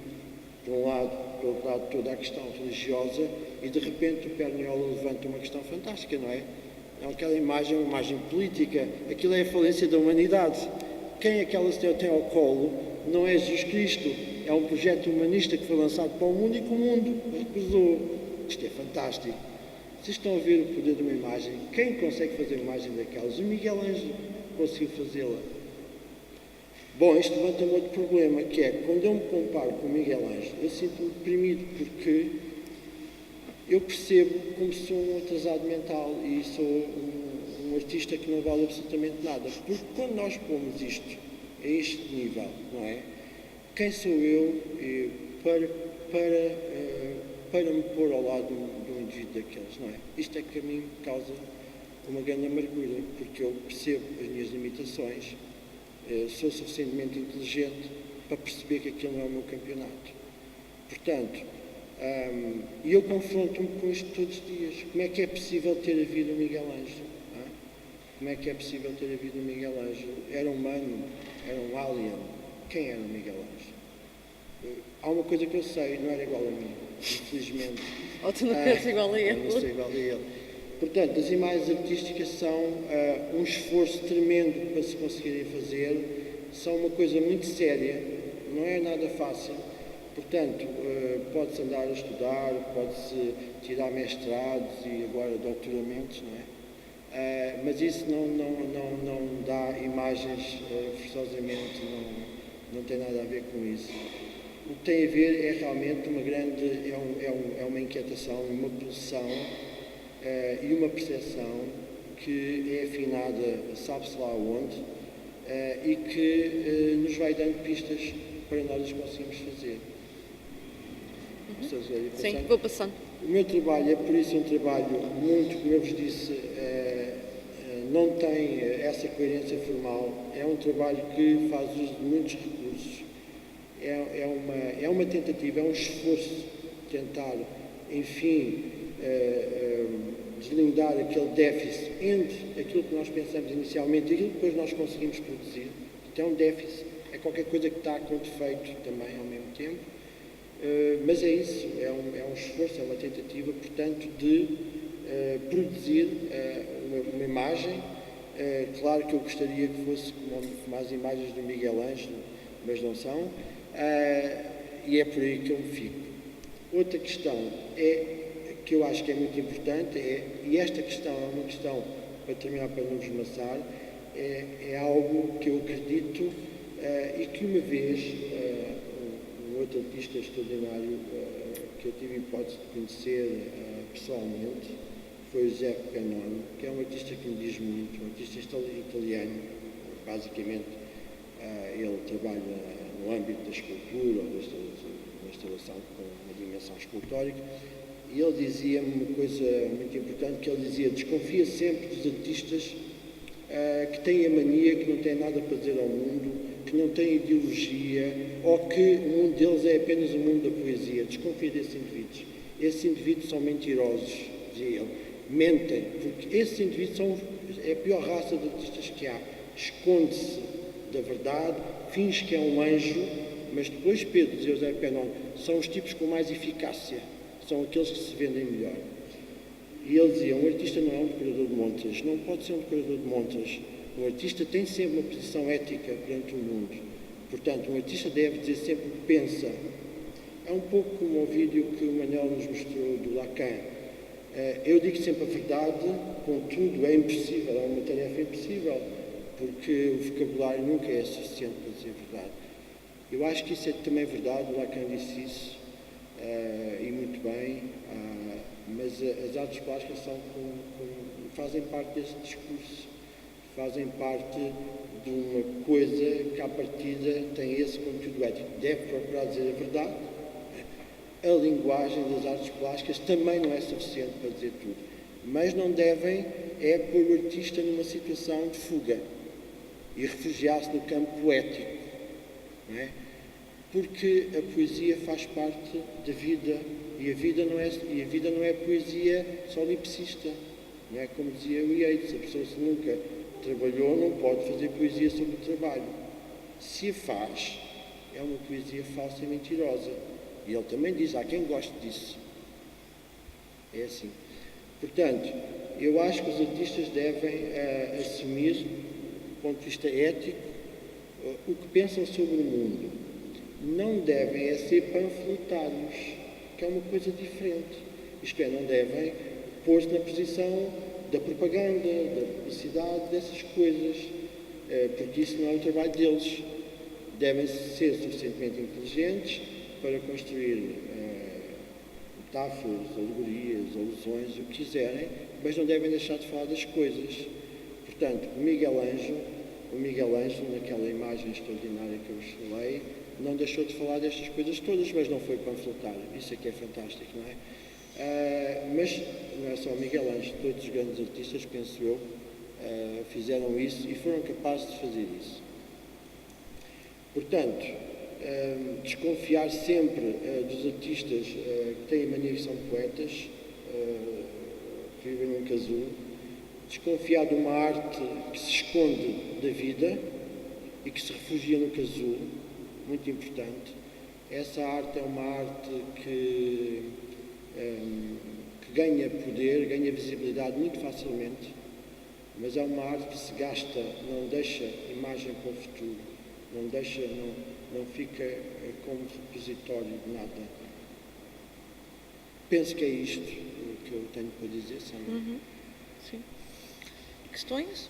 por um lado, por outro lado toda a questão religiosa, e de repente o Perniola levanta uma questão fantástica, não é? Aquela imagem é uma imagem política, aquilo é a falência da humanidade. Quem aquela senhora tem ao colo não é Jesus Cristo, é um projeto humanista que foi lançado para o mundo e que o mundo recusou. Isto é fantástico. Vocês estão a ver o poder de uma imagem. Quem consegue fazer uma imagem daquelas? O Miguel Ângelo conseguiu fazê-la. Bom, isto levanta-me outro problema, que é, quando eu me comparo com o Miguel Ângelo, eu sinto-me deprimido, porque eu percebo como sou um atrasado mental e sou um artista que não vale absolutamente nada. Porque quando nós pomos isto a este nível, não é? Quem sou eu para me pôr ao lado de um indivíduo daqueles, não é? Isto é que a mim me causa uma grande amargura, porque eu percebo as minhas limitações, sou suficientemente inteligente para perceber que aquilo não é o meu campeonato. Portanto, e eu confronto-me com isto todos os dias. Como é que é possível ter havido o Miguel Ângelo? Como é que é possível ter havido o Miguel Ângelo? Era humano? Era um alien? Quem era o Miguel Ângelo? Há uma coisa que eu sei, não era igual a mim, infelizmente. Ou tu não és igual a ele. Eu não sou igual a ele. Portanto, as imagens artísticas são um esforço tremendo para se conseguirem fazer, são uma coisa muito séria, não é nada fácil. Portanto, pode-se andar a estudar, pode-se tirar mestrados e agora doutoramentos, não é? Mas isso não dá imagens forçosamente, não tem nada a ver com isso. O que tem a ver é realmente uma grande, é uma inquietação, uma pulsão e uma percepção que é afinada, sabe-se lá onde, e que nos vai dando pistas para nós as conseguirmos fazer. Sim, vou passando. O meu trabalho é, por isso, um trabalho muito, como eu vos disse, não tem essa coerência formal. É um trabalho que faz uso de muitos recursos. É uma tentativa, é um esforço de tentar, enfim, deslindar aquele déficit entre aquilo que nós pensamos inicialmente e aquilo que depois nós conseguimos produzir. Então, um déficit é qualquer coisa que está com defeito também ao mesmo tempo. Mas é isso, é um esforço, é uma tentativa, portanto, de produzir uma imagem. Claro que eu gostaria que fosse como as imagens do Miguel Ângelo, mas não são, e é por aí que eu me fico. Outra questão que eu acho que é muito importante, e esta questão é uma questão, para terminar, para não vos maçar, é algo que eu acredito e que uma vez outro artista extraordinário que eu tive a hipótese de conhecer pessoalmente foi o José Pennone, que é um artista que me diz muito, um artista italiano. Basicamente, ele trabalha no âmbito da escultura ou da instalação com uma dimensão escultórica, e ele dizia-me uma coisa muito importante, que ele dizia: desconfia sempre dos artistas que têm a mania que não têm nada para dizer ao mundo, que não têm ideologia, ou que o mundo deles é apenas o mundo da poesia. Desconfia desses indivíduos. Esses indivíduos são mentirosos, dizia ele. Mentem, porque esses indivíduos é a pior raça de artistas que há. Esconde-se da verdade, finge que é um anjo, mas depois Pedro e José Pennone são os tipos com mais eficácia, são aqueles que se vendem melhor. E ele dizia: um artista não é um decorador de montras, não pode ser um decorador de montras. Um artista tem sempre uma posição ética perante o mundo. Portanto, um artista deve dizer sempre o que pensa. É um pouco como o vídeo que o Manuel nos mostrou do Lacan. Eu digo sempre a verdade, contudo, é impossível, é uma tarefa impossível, porque o vocabulário nunca é suficiente para dizer a verdade. Eu acho que isso é também verdade, o Lacan disse isso, e muito bem, mas as artes plásticas fazem parte desse discurso, fazem parte de uma coisa que, à partida, tem esse conteúdo ético. Deve procurar dizer a verdade. A linguagem das artes plásticas também não é suficiente para dizer tudo, mas não devem pôr o artista numa situação de fuga e refugiar-se no campo poético, não é? Porque a poesia faz parte da vida e a vida não é poesia solipsista, não é? Como dizia o Yeats, a pessoa se nunca trabalhou não pode fazer poesia sobre o trabalho. Se a faz, é uma poesia falsa e mentirosa. E ele também diz, há quem goste disso. É assim. Portanto, eu acho que os artistas devem assumir, do ponto de vista ético, o que pensam sobre o mundo. Não devem ser panfletários, que é uma coisa diferente. Isto é, não devem pôr-se na posição da propaganda, da publicidade, dessas coisas, porque isso não é o trabalho deles. Devem ser suficientemente inteligentes para construir metáforas, alegorias, alusões, o que quiserem, mas não devem deixar de falar das coisas. Portanto, o Miguel Ângelo, naquela imagem extraordinária que eu vos falei, não deixou de falar destas coisas todas, mas não foi panfletário. Isso é que é fantástico, não é? Mas não é só o Miguel Ângelo, todos os grandes artistas, penso eu, fizeram isso e foram capazes de fazer isso. Portanto, desconfiar sempre dos artistas que têm a mania que são poetas, que vivem num casulo, desconfiar de uma arte que se esconde da vida e que se refugia no casulo, muito importante. Essa arte é uma arte que ganha poder, ganha visibilidade muito facilmente, mas é uma arte que se gasta, não deixa imagem para o futuro, não fica como repositório de nada. Penso que é isto que eu tenho para dizer, Sandra. Sim. Questões?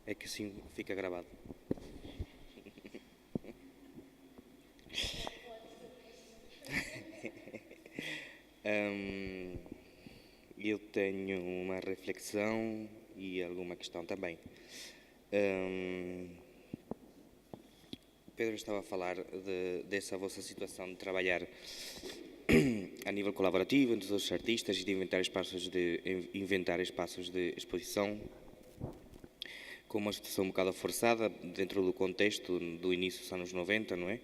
É que assim fica gravado. Eu tenho uma reflexão e alguma questão também. Pedro estava a falar dessa vossa situação de trabalhar a nível colaborativo entre os artistas e de inventar espaços de exposição, com uma situação um bocado forçada dentro do contexto do início dos anos 90, não é?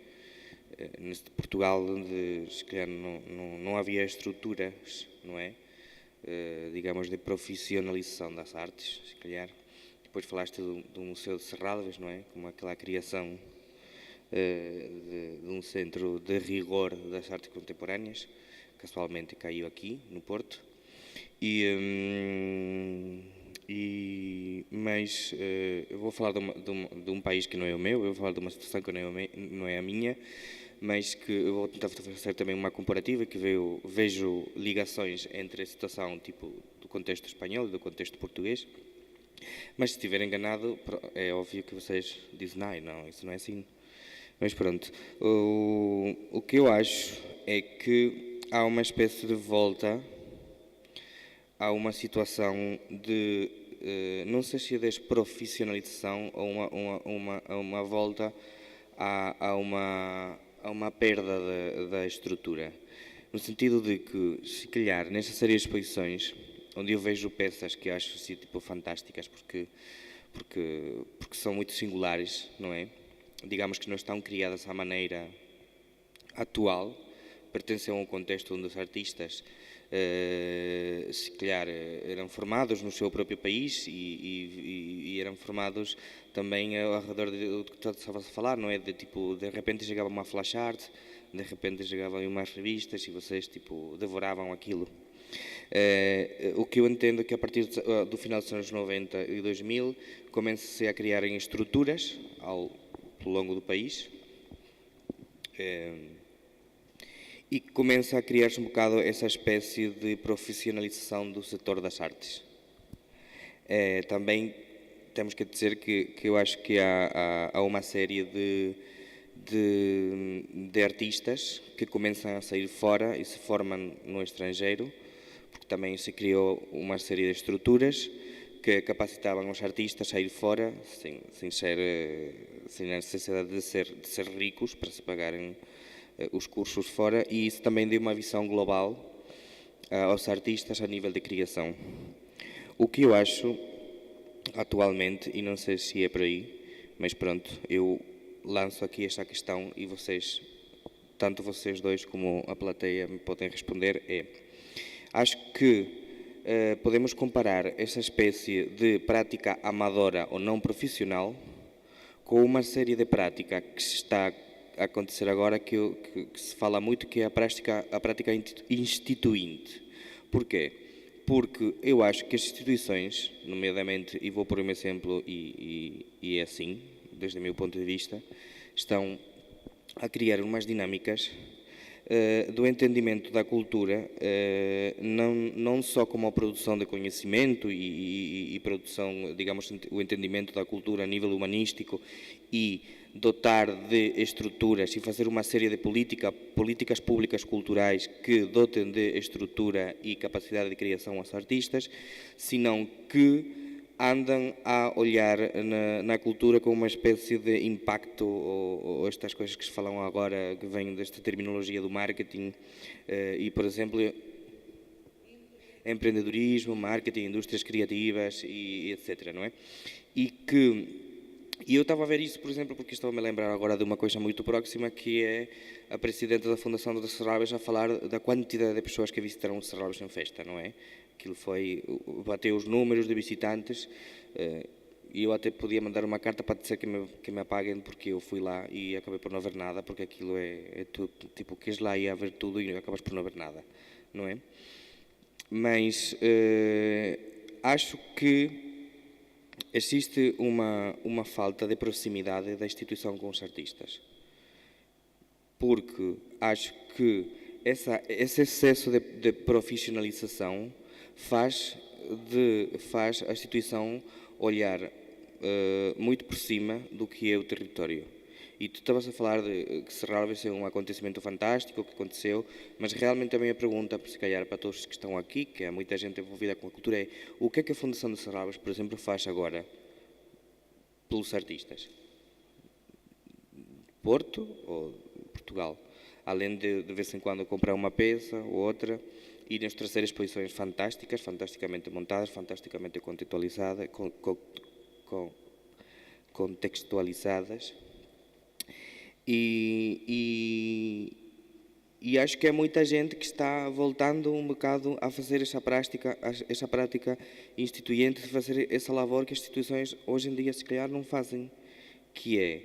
Neste Portugal, onde se calhar não havia estruturas, não é? Digamos, de profissionalização das artes, se calhar. Depois falaste do Museu de Serralves, não é? Como aquela criação de um centro de rigor das artes contemporâneas, casualmente caiu aqui, no Porto. Mas eu vou falar de um país que não é o meu, eu vou falar de uma situação que não é a minha, mas que eu vou tentar fazer também uma comparativa, que vejo ligações entre a situação tipo, do contexto espanhol e do contexto português, mas se estiver enganado, é óbvio que vocês dizem, não, isso não é assim. Mas pronto, o que eu acho é que há uma espécie de volta a uma situação de, não sei se é desprofissionalização ou uma volta a uma perda da estrutura. No sentido de que, se calhar, nesta série de exposições, onde eu vejo peças que acho assim, tipo, fantásticas, porque são muito singulares, não é? Digamos que não estão criadas à maneira atual, pertencem a um contexto onde os artistas se calhar eram formados no seu próprio país e e eram formados também ao redor do que tu estavas a falar, não é? De repente chegava uma flash art, de repente chegavam umas revistas e vocês tipo devoravam aquilo. O que eu entendo é que a partir do final dos anos 90 e 2000 começa-se a criarem estruturas ao longo do país e começa a criar-se um bocado essa espécie de profissionalização do setor das artes. Também temos que dizer que eu acho que há uma série de artistas que começam a sair fora e se formam no estrangeiro, porque também se criou uma série de estruturas que capacitavam os artistas a ir fora sem a necessidade de ser ricos para se pagarem os cursos fora, e isso também deu uma visão global aos artistas a nível de criação. O que eu acho atualmente, e não sei se é por aí, mas pronto, eu lanço aqui esta questão e vocês, tanto vocês dois como a plateia, me podem responder, acho que podemos comparar essa espécie de prática amadora ou não profissional com uma série de prática que está a acontecer agora, que se fala muito, que é a prática instituinte. Porquê? Porque eu acho que as instituições, nomeadamente, e vou por um exemplo, e é assim, desde o meu ponto de vista, estão a criar umas dinâmicas do entendimento da cultura, não só como a produção de conhecimento e produção, digamos, o entendimento da cultura a nível humanístico, e dotar de estruturas e fazer uma série de políticas públicas culturais que dotem de estrutura e capacidade de criação aos artistas, senão que andam a olhar na cultura com uma espécie de impacto, ou estas coisas que se falam agora, que vêm desta terminologia do marketing, e, por exemplo, empreendedorismo, marketing, indústrias criativas, e etc., não é? E eu estava a ver isso, por exemplo, porque estava-me a lembrar agora de uma coisa muito próxima, que é a presidenta da Fundação dos Serralves a falar da quantidade de pessoas que visitaram os Serralves em festa, não é? Aquilo bateu os números de visitantes, e eu até podia mandar uma carta para dizer que me apaguem, porque eu fui lá e acabei por não ver nada, porque aquilo é tudo, tipo, queres lá e a ver tudo e acabas por não ver nada, não é? Mas acho que existe uma falta de proximidade da instituição com os artistas, porque acho que esse excesso de profissionalização faz a instituição olhar muito por cima do que é o território. E tu estavas a falar de que Serralves é um acontecimento fantástico, que aconteceu, mas realmente a minha pergunta, se calhar para todos que estão aqui, que há muita gente envolvida com a cultura, é o que é que a Fundação de Serralves, por exemplo, faz agora pelos artistas? Porto ou Portugal? Além de vez em quando comprar uma peça ou outra, e nos trazer exposições fantásticas, fantasticamente montadas, fantasticamente contextualizadas. E acho que há muita gente que está voltando um bocado a fazer essa prática instituinte, de fazer essa labor que as instituições hoje em dia se calhar não fazem, que é,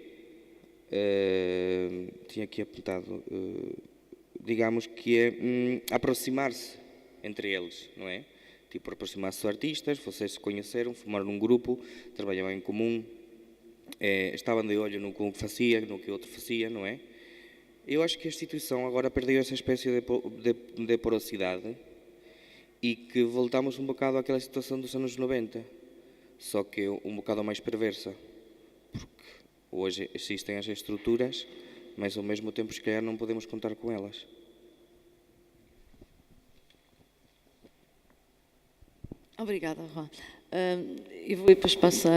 tinha aqui apontado, digamos que é aproximar-se entre eles, não é? Tipo, aproximar-se dos artistas, vocês se conheceram, formaram um grupo, trabalhavam em comum, estavam de olho no que um fazia, no que outro fazia, não é? Eu acho que a instituição agora perdeu essa espécie de porosidade, e que voltamos um bocado àquela situação dos anos 90, só que um bocado mais perversa, porque hoje existem as estruturas, mas ao mesmo tempo se calhar não podemos contar com elas. Obrigada, Juan. E depois passo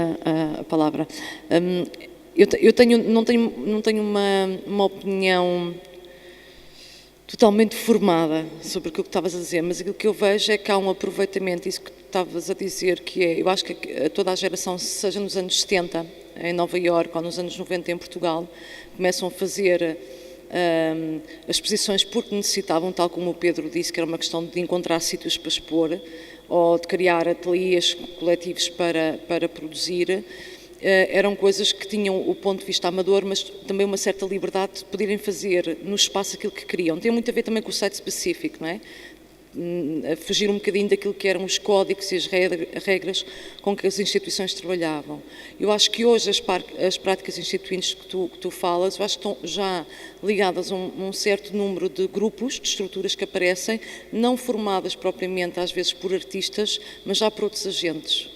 a palavra. Eu não tenho uma opinião totalmente formada sobre o que estavas a dizer, mas aquilo que eu vejo é que há um aproveitamento, isso que estavas a dizer, que é, eu acho que toda a geração, seja nos anos 70 em Nova Iorque ou nos anos 90 em Portugal, começam a fazer as exposições porque necessitavam, tal como o Pedro disse, que era uma questão de encontrar sítios para expor, ou de criar ateliês coletivos para produzir, eram coisas que tinham o ponto de vista amador, mas também uma certa liberdade de poderem fazer no espaço aquilo que queriam. Tem muito a ver também com o site específico, não é? A fugir um bocadinho daquilo que eram os códigos e as regras com que as instituições trabalhavam. Eu acho que hoje as práticas instituintes que tu falas, eu acho que estão já ligadas a um certo número de grupos, de estruturas que aparecem, não formadas propriamente às vezes por artistas, mas já por outros agentes,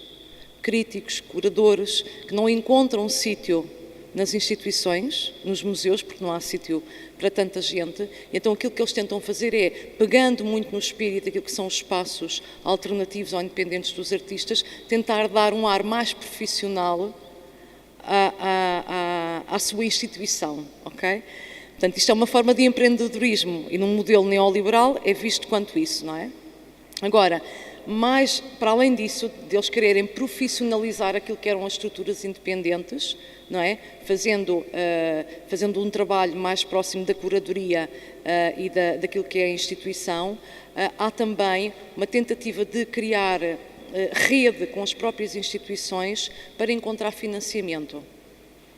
críticos, curadores, que não encontram um sítio nas instituições, nos museus, porque não há sítio para tanta gente. Então aquilo que eles tentam fazer é, pegando muito no espírito daquilo que são os espaços alternativos ou independentes dos artistas, tentar dar um ar mais profissional à sua instituição, ok? Portanto, isto é uma forma de empreendedorismo e num modelo neoliberal é visto quanto isso, não é? Agora, mas para além disso, deles quererem profissionalizar aquilo que eram as estruturas independentes, não é? Fazendo um trabalho mais próximo da curadoria e daquilo que é a instituição, há também uma tentativa de criar rede com as próprias instituições para encontrar financiamento.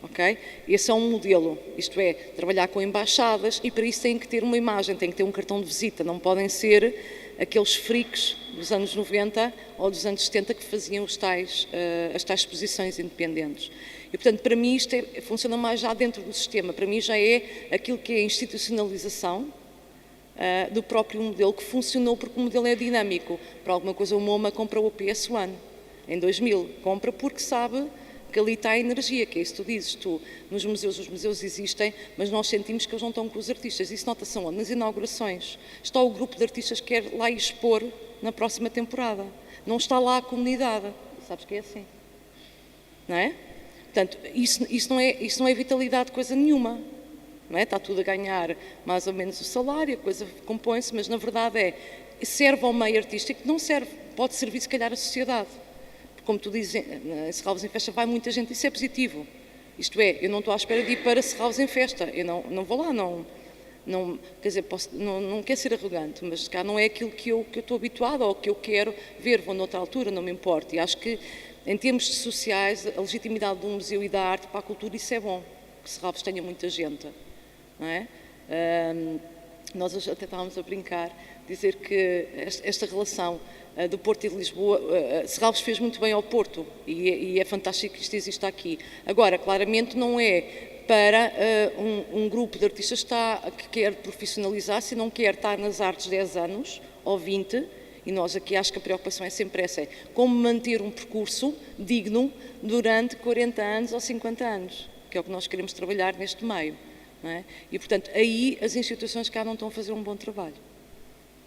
Okay? Esse é um modelo, isto é, trabalhar com embaixadas, e para isso tem que ter uma imagem, tem que ter um cartão de visita, não podem ser aqueles freaks dos anos 90 ou dos anos 70 que faziam as tais exposições independentes. E, portanto, para mim isto funciona mais já dentro do sistema, para mim já é aquilo que é a institucionalização do próprio modelo, que funcionou porque o modelo é dinâmico. Para alguma coisa o MoMA comprou o PS1 em 2000, compra porque sabe que ali está a energia, que é isso que tu dizes, nos museus, os museus existem, mas nós sentimos que eles não estão com os artistas. Isso nota-se onde? Nas inaugurações. Está o grupo de artistas que quer lá expor na próxima temporada. Não está lá a comunidade. Sabes que é assim. Não é? Portanto, isso não é vitalidade de coisa nenhuma. Não é? Está tudo a ganhar mais ou menos o salário, a coisa compõe-se, mas na verdade serve ao meio artístico, não serve, pode servir se calhar a sociedade. Como tu dizes, em Serralves em Festa vai muita gente, isso é positivo. Isto é, eu não estou à espera de ir para Serralves em Festa, eu não vou lá, quer dizer, não quero ser arrogante, mas cá não é aquilo que eu estou habituada ou que eu quero ver, vou noutra altura, não me importa. E acho que, em termos sociais, a legitimidade do museu e da arte para a cultura, isso é bom, que Serralves tenha muita gente, não é? Nós hoje até estávamos a brincar, dizer que esta relação do Porto e de Lisboa, Serralves fez muito bem ao Porto e é fantástico que isto exista aqui. Agora, claramente não é para um grupo de artistas que quer profissionalizar-se e não quer estar nas artes 10 anos ou 20, e nós aqui acho que a preocupação é sempre essa, é como manter um percurso digno durante 40 anos ou 50 anos, que é o que nós queremos trabalhar neste meio. Não é? E, portanto, aí as instituições cá não estão a fazer um bom trabalho.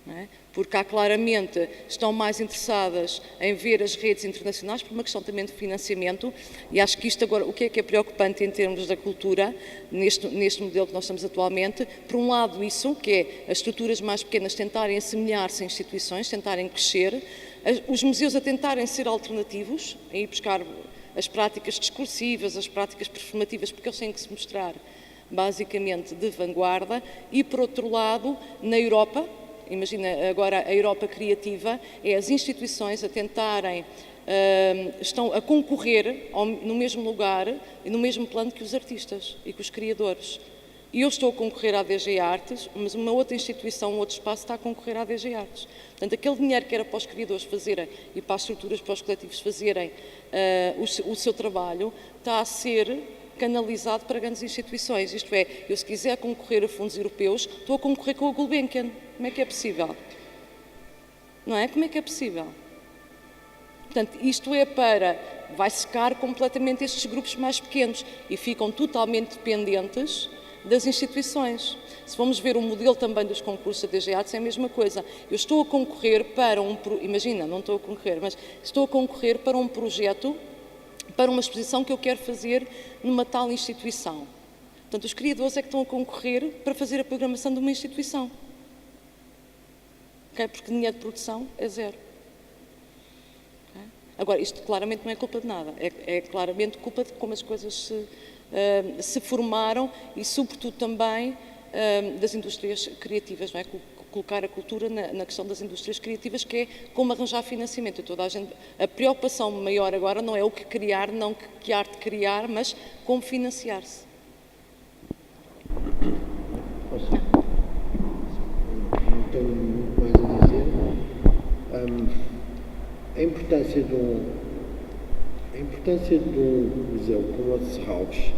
Não é? Porque cá claramente estão mais interessadas em ver as redes internacionais por uma questão também de financiamento, e acho que isto agora, o que é preocupante em termos da cultura, neste modelo que nós estamos atualmente, por um lado isso, que é as estruturas mais pequenas tentarem assemelhar-se a instituições, tentarem crescer, os museus a tentarem ser alternativos, a ir buscar as práticas discursivas, as práticas performativas, porque eles têm que se mostrar basicamente de vanguarda, e por outro lado, na Europa, imagina agora a Europa criativa, é as instituições a tentarem, estão a concorrer no mesmo lugar e no mesmo plano que os artistas e que os criadores. E eu estou a concorrer à DG Artes, mas uma outra instituição, um outro espaço está a concorrer à DG Artes. Portanto, aquele dinheiro que era para os criadores fazerem e para as estruturas, para os coletivos fazerem o seu trabalho, está a ser canalizado para grandes instituições. Isto é, eu se quiser concorrer a fundos europeus, estou a concorrer com a Gulbenkian. Como é que é possível? Não é? Como é que é possível? Portanto, isto vai secar completamente estes grupos mais pequenos e ficam totalmente dependentes das instituições. Se vamos ver o modelo também dos concursos da DG Artes, é a mesma coisa. Eu estou a concorrer para imagina, não estou a concorrer, mas estou a concorrer para um projeto, para uma exposição que eu quero fazer numa tal instituição. Portanto, os criadores é que estão a concorrer para fazer a programação de uma instituição. Okay? Porque dinheiro de produção é zero. Okay? Agora, isto claramente não é culpa de nada, é claramente culpa de como as coisas se formaram e, sobretudo, também das indústrias criativas, não é? colocar a cultura na questão das indústrias criativas, que é como arranjar financiamento. E toda a preocupação maior agora não é o que criar, não que arte criar, mas como financiar-se. Não tenho muito mais a dizer. A importância de um museu como o de Serralves,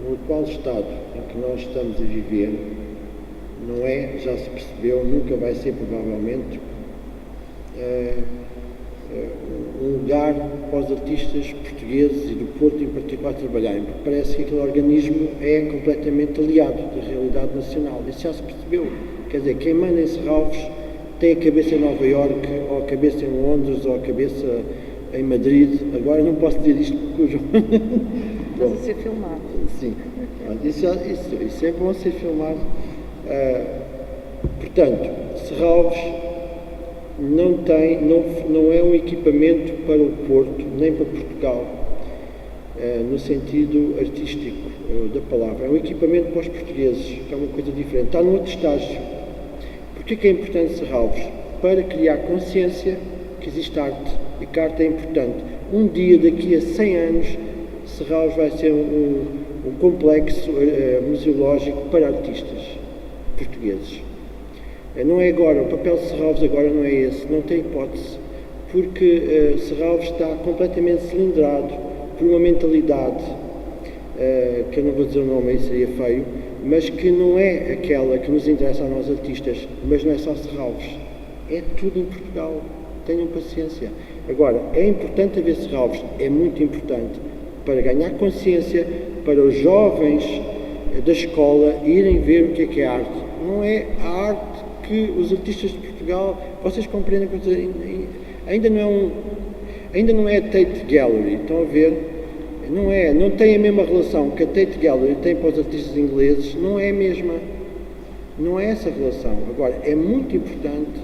no atual estado em que nós estamos a viver, não é, já se percebeu, nunca vai ser provavelmente um lugar para os artistas portugueses e do Porto em particular trabalharem, porque parece que aquele organismo é completamente aliado da realidade nacional. Isso já se percebeu. Quer dizer, quem manda em Serralves tem a cabeça em Nova Iorque, ou a cabeça em Londres, ou a cabeça em Madrid. Agora não posso dizer isto porque o João... Estás a ser filmado. Sim, isso é bom ser filmado. Portanto, Serralves não é um equipamento para o Porto, nem para Portugal, no sentido artístico da palavra. É um equipamento para os portugueses, que é uma coisa diferente. Está num outro estágio. Porquê que é importante Serralves? Para criar consciência que existe arte e que a arte é importante. Um dia, daqui a 100 anos, Serralves vai ser um complexo museológico para artistas portugueses. Não é agora, o papel de Serralves agora não é esse, não tem hipótese, porque Serralves está completamente cilindrado por uma mentalidade, que eu não vou dizer o nome, aí seria feio, mas que não é aquela que nos interessa a nós artistas, mas não é só Serralves, é tudo em Portugal, tenham paciência. Agora, é importante haver Serralves, é muito importante, para ganhar consciência, para os jovens da escola irem ver o que é arte. Não é a arte que os artistas de Portugal, vocês compreendem que ainda não é a Tate Gallery, estão a ver? Não tem a mesma relação que a Tate Gallery tem para os artistas ingleses, não é a mesma, não é essa relação. Agora, é muito importante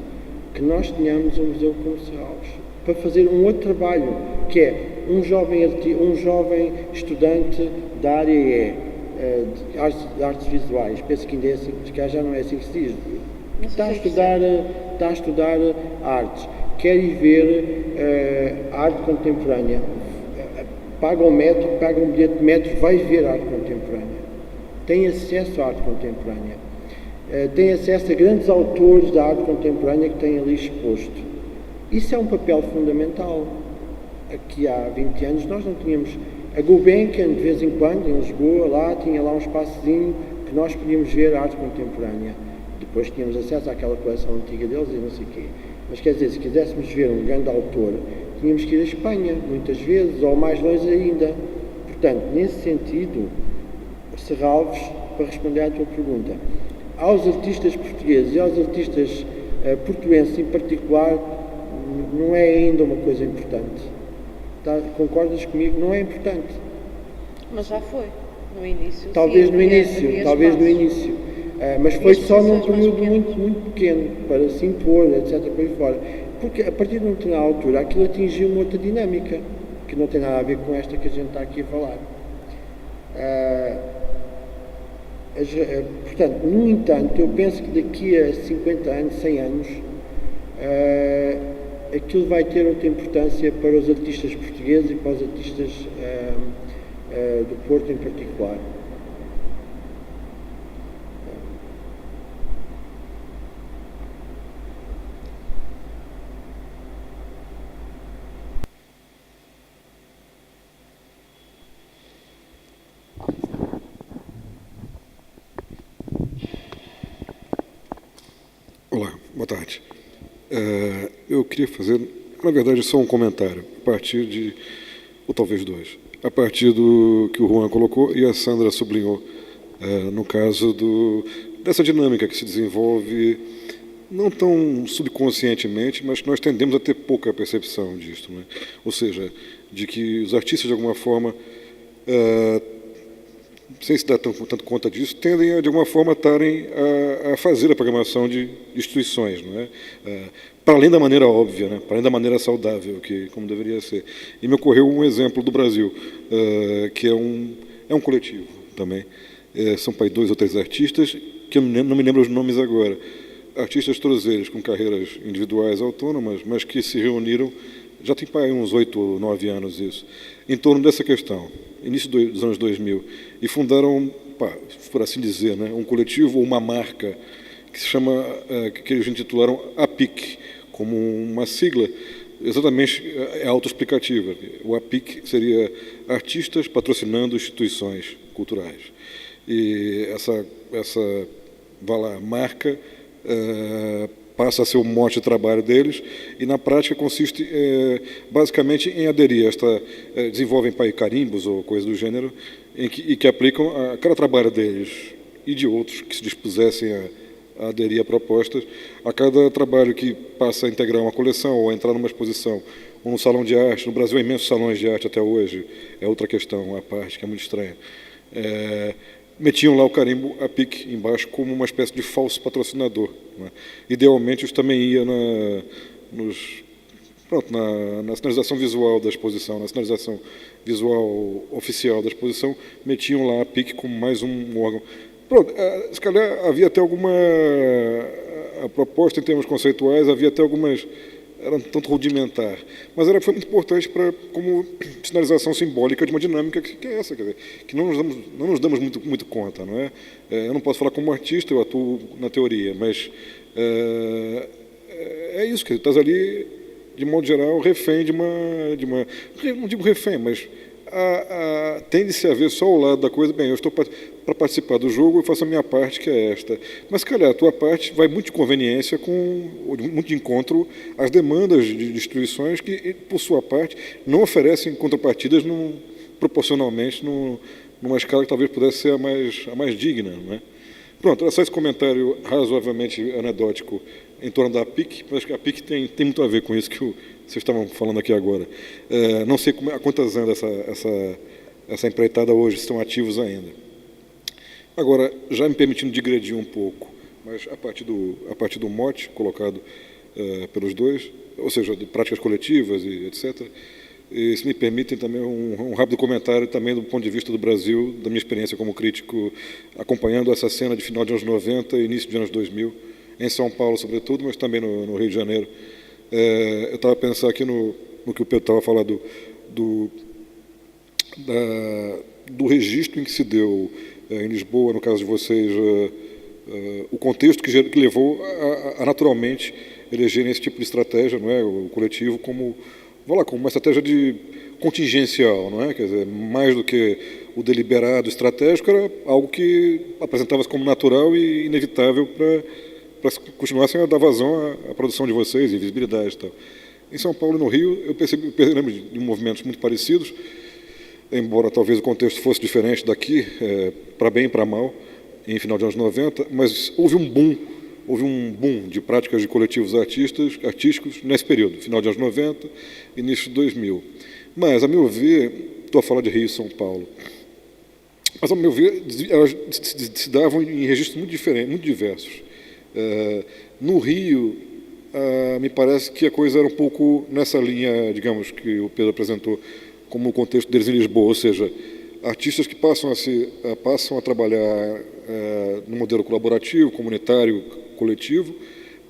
que nós tenhamos um museu como Serralves, para fazer um outro trabalho, que é um jovem estudante da área de artes visuais, penso que ainda é assim, que já não é assim que se diz, está a estudar artes, quer ir ver arte contemporânea, paga um bilhete de metro, vai ver arte contemporânea, tem acesso à arte contemporânea, tem acesso a grandes autores da arte contemporânea que têm ali exposto. Isso é um papel fundamental. Aqui há 20 anos nós não tínhamos. A Gulbenkian, de vez em quando, em Lisboa, tinha lá um espaçozinho que nós podíamos ver a arte contemporânea. Depois tínhamos acesso àquela coleção antiga deles e não sei o quê. Mas quer dizer, se quiséssemos ver um grande autor, tínhamos que ir à Espanha, muitas vezes, ou mais longe ainda. Portanto, nesse sentido, Serralves, para responder à tua pergunta, aos artistas portugueses e aos artistas portuenses em particular, não é ainda uma coisa importante. Concordas comigo? Não é importante. Mas já foi, no início. Talvez sim, no início. Mas foi só num período muito pequeno, para se impor, etc. por aí fora. Porque a partir de uma determinada altura aquilo atingiu uma outra dinâmica, que não tem nada a ver com esta que a gente está aqui a falar. Portanto, no entanto, eu penso que daqui a 50 anos, 100 anos, aquilo vai ter outra importância para os artistas portugueses e para os artistas do Porto em particular. Olá, boa tarde. Eu queria fazer, na verdade, só um comentário, a partir de, ou talvez dois, a partir do que o Juan colocou e a Sandra sublinhou, no caso dessa dinâmica que se desenvolve, não tão subconscientemente, mas nós tendemos a ter pouca percepção disso, né? Ou seja, de que os artistas, de alguma forma, sem se dar tanto conta disso, tendem, de alguma forma, estarem a fazer a programação de instituições, não é? Para além da maneira óbvia, né? Para além da maneira saudável, como deveria ser. E me ocorreu um exemplo do Brasil, que é um coletivo também, São para aí 2 ou 3 artistas, que eu não me lembro os nomes agora. Artistas todos eles com carreiras individuais autônomas, mas que se reuniram, já tem para aí uns 8 ou 9 anos isso, em torno dessa questão, início dos anos 2000, e fundaram, por assim dizer, né, um coletivo ou uma marca que se chama, que eles intitularam APIC, como uma sigla, exatamente autoexplicativa. O APIC seria Artistas Patrocinando Instituições Culturais. E essa marca passa a ser o mote de trabalho deles e, na prática, consiste basicamente em aderir a desenvolvem carimbos ou coisa do gênero, e que aplicam a cada trabalho deles e de outros que se dispusessem a aderir a propostas, a cada trabalho que passa a integrar uma coleção ou a entrar numa exposição ou num salão de arte. No Brasil há imensos salões de arte até hoje, é outra questão à parte, que é muito estranha. Metiam lá o carimbo APIC embaixo como uma espécie de falso patrocinador, né? Idealmente isso também ia na sinalização visual da exposição, na sinalização visual oficial da exposição, metiam lá a APIC como mais um órgão. Se calhar havia até alguma a proposta em termos conceituais, havia até algumas, era um tanto rudimentar, mas foi muito importante como sinalização simbólica de uma dinâmica que é essa, quer dizer, que não nos damos muito conta, não é? Eu não posso falar como artista, eu atuo na teoria, mas é isso, que estás ali, de modo geral, refém de uma não digo refém, mas tende-se a ver só o lado da coisa. Bem, eu estou para participar do jogo, eu faço a minha parte, que é esta. Mas, se calhar, a tua parte vai muito de conveniência, muito de encontro às demandas de instituições que, por sua parte, não oferecem contrapartidas proporcionalmente numa escala que talvez pudesse ser a mais digna, não é? Pronto, era só esse comentário razoavelmente anedótico em torno da APIC, mas acho que a APIC tem muito a ver com isso que vocês estavam falando aqui agora. Não sei há quantas anos essa empreitada hoje estão ativos ainda. Agora, já me permitindo digredir um pouco, mas a partir do mote colocado pelos dois, ou seja, de práticas coletivas e etc., e, se me permitem também um rápido comentário também do ponto de vista do Brasil, da minha experiência como crítico, acompanhando essa cena de final de anos 90 e início de anos 2000, em São Paulo sobretudo, mas também no Rio de Janeiro. Eu estava a pensar aqui no que o Pedro estava falando do registro em que se deu em Lisboa, no caso de vocês, o contexto que levou a naturalmente elegerem esse tipo de estratégia, não é? O coletivo como uma estratégia de contingencial, não é? Quer dizer, mais do que o deliberado estratégico, era algo que apresentava-se como natural e inevitável para continuassem a dar vazão à produção de vocês e visibilidade e tal. Em São Paulo e no Rio, eu lembro de movimentos muito parecidos, embora talvez o contexto fosse diferente daqui, para bem e para mal, em final de anos 90, mas houve um boom de práticas de coletivos artísticos nesse período, final de anos 90, início de 2000. Mas, a meu ver, estou a falar de Rio e São Paulo, mas, a meu ver, elas se davam em registros muito diferentes, muito diversos. No Rio, me parece que a coisa era um pouco nessa linha, digamos, que o Pedro apresentou, como o contexto deles em Lisboa, ou seja, artistas que passam a trabalhar no modelo colaborativo, comunitário, coletivo,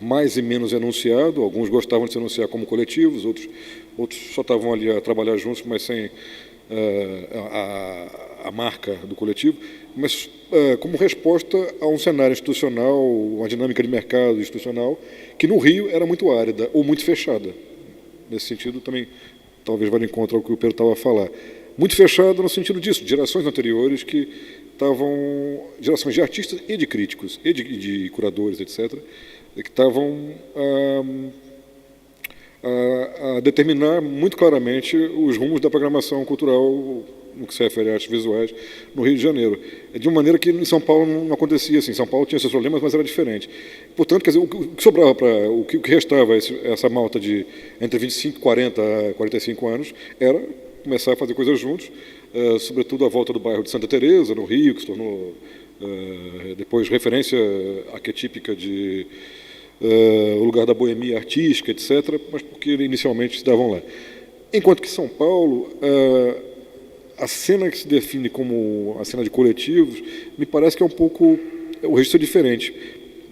mais e menos enunciado. Alguns gostavam de se enunciar como coletivos, outros só estavam ali a trabalhar juntos, mas sem a marca do coletivo, mas como resposta a um cenário institucional, uma dinâmica de mercado institucional, que no Rio era muito árida ou muito fechada. Nesse sentido, também, talvez vá de encontro ao que o Pedro estava a falar. Muito fechada no sentido disso, de gerações anteriores que gerações de artistas e de críticos, e de curadores, etc., que estavam a determinar muito claramente os rumos da programação cultural no que se refere a artes visuais no Rio de Janeiro. De uma maneira que em São Paulo não acontecia assim. São Paulo tinha seus problemas, mas era diferente. Portanto, quer dizer, o que sobrava o que restava essa malta de entre 25, 40 a 45 anos era começar a fazer coisas juntos, sobretudo à volta do bairro de Santa Teresa, no Rio, que se tornou depois referência arquetípica de o lugar da boemia artística, etc., mas porque inicialmente se davam lá. Enquanto que São Paulo a cena que se define como a cena de coletivos, me parece que é um pouco, o registro é diferente.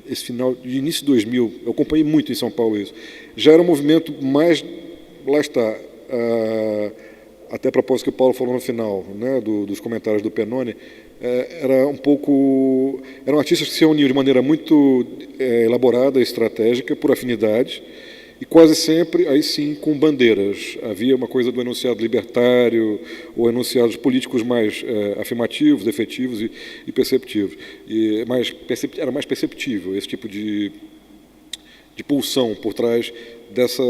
Esse final de início de 2000, eu acompanhei muito em São Paulo isso, já era um movimento mais, lá está, até a propósito que o Paulo falou no final, né, dos comentários do Pennoni, eram artistas que se reuniam de maneira muito elaborada e estratégica, por afinidade, e quase sempre, aí sim, com bandeiras. Havia uma coisa do enunciado libertário, ou enunciados políticos mais afirmativos, efetivos e perceptivos. E era mais perceptível esse tipo de pulsão por trás dessa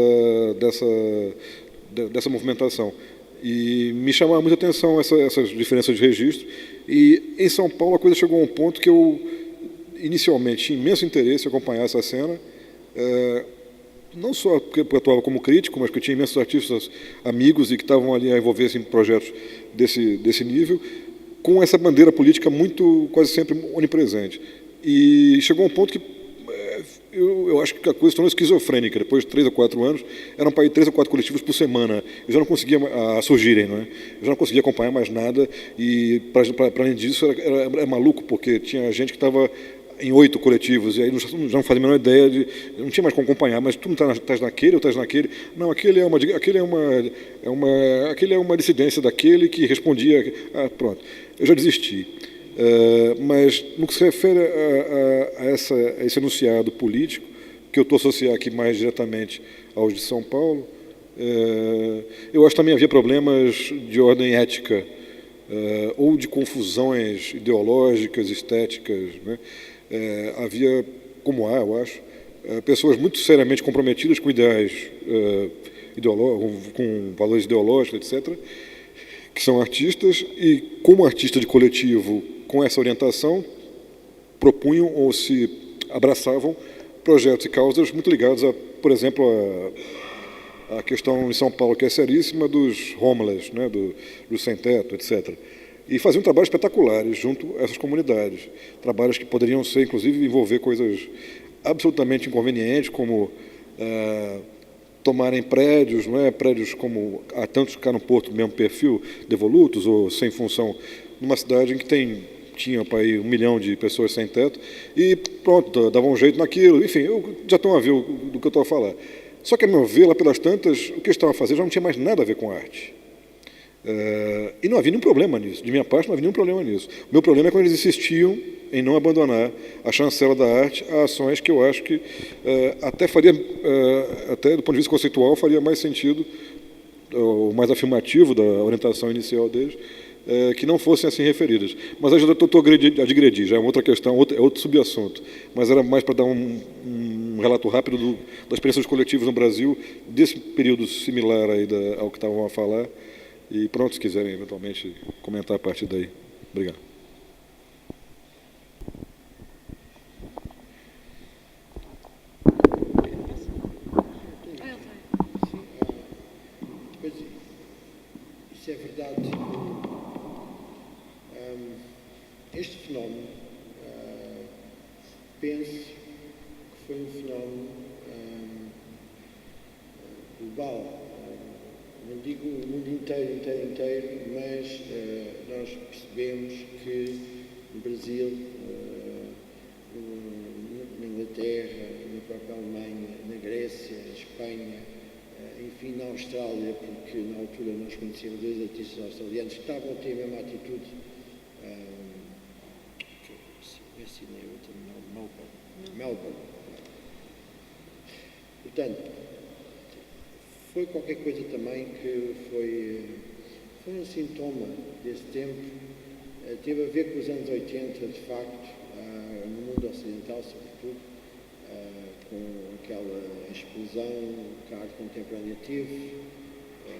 movimentação. E me chamava muita atenção essas diferenças de registro. E em São Paulo a coisa chegou a um ponto que eu, inicialmente, tinha imenso interesse em acompanhar essa cena, não só porque eu atuava como crítico, mas porque eu tinha imensos artistas amigos e que estavam ali a envolver-se em projetos desse nível, com essa bandeira política quase sempre onipresente. E chegou a um ponto que eu acho que a coisa se tornou esquizofrênica. Depois de 3 ou 4 anos, eram para ir 3 ou 4 coletivos por semana. Eu já não conseguia surgirem, não é? Eu já não conseguia acompanhar mais nada. E, para além disso, era maluco, porque tinha gente que estava em 8 coletivos, e aí já não fazia a menor ideia não tinha mais como acompanhar, mas tu não estás naquele ou estás naquele? Não, aquele é uma dissidência daquele que respondia. Pronto, eu já desisti. Mas no que se refere a esse enunciado político, que eu estou associando aqui mais diretamente aos de São Paulo, eu acho que também havia problemas de ordem ética, ou de confusões ideológicas, estéticas, né? Havia, como há, eu acho, pessoas muito seriamente comprometidas com ideais com valores ideológicos, etc., que são artistas e, como artista de coletivo com essa orientação, propunham ou se abraçavam projetos e causas muito ligados, por exemplo, a questão em São Paulo, que é seríssima, dos homeless, né, dos sem-teto, etc., e faziam trabalhos espetaculares junto a essas comunidades. Trabalhos que poderiam ser, inclusive, envolver coisas absolutamente inconvenientes, como tomarem prédios, não é? Prédios como há tantos cá no Porto, do mesmo perfil, devolutos ou sem função, numa cidade em que tinha para aí 1 milhão de pessoas sem teto, e pronto, davam um jeito naquilo. Enfim, já estão a ver do que eu estou a falar. Só que, a meu ver, lá pelas tantas, o que eles estavam a fazer já não tinha mais nada a ver com a arte. E não havia nenhum problema nisso. De minha parte, não havia nenhum problema nisso. O meu problema é quando eles insistiam em não abandonar a chancela da arte a ações que eu acho que até do ponto de vista conceitual, faria mais sentido, ou mais afirmativo da orientação inicial deles, que não fossem assim referidas. Mas aí já estou a digredir, já é uma outra questão, é outro subassunto. Mas era mais para dar um relato rápido das experiências coletivas no Brasil, desse período similar aí ao que estavam a falar. E pronto, se quiserem eventualmente comentar a partir daí. Obrigado. Isso é verdade. Este fenómeno, penso que foi um fenómeno global. Não digo o mundo inteiro, mas nós percebemos que no Brasil, na Inglaterra, na própria Alemanha, na Grécia, na Espanha, enfim, na Austrália, porque na altura nós conhecíamos 2 artistas australianos que estavam a ter a mesma atitude, Melbourne. Portanto, foi qualquer coisa também que foi um sintoma desse tempo. Teve a ver com os anos 80, de facto, no mundo ocidental, sobretudo, com aquela explosão que a arte contemporânea teve.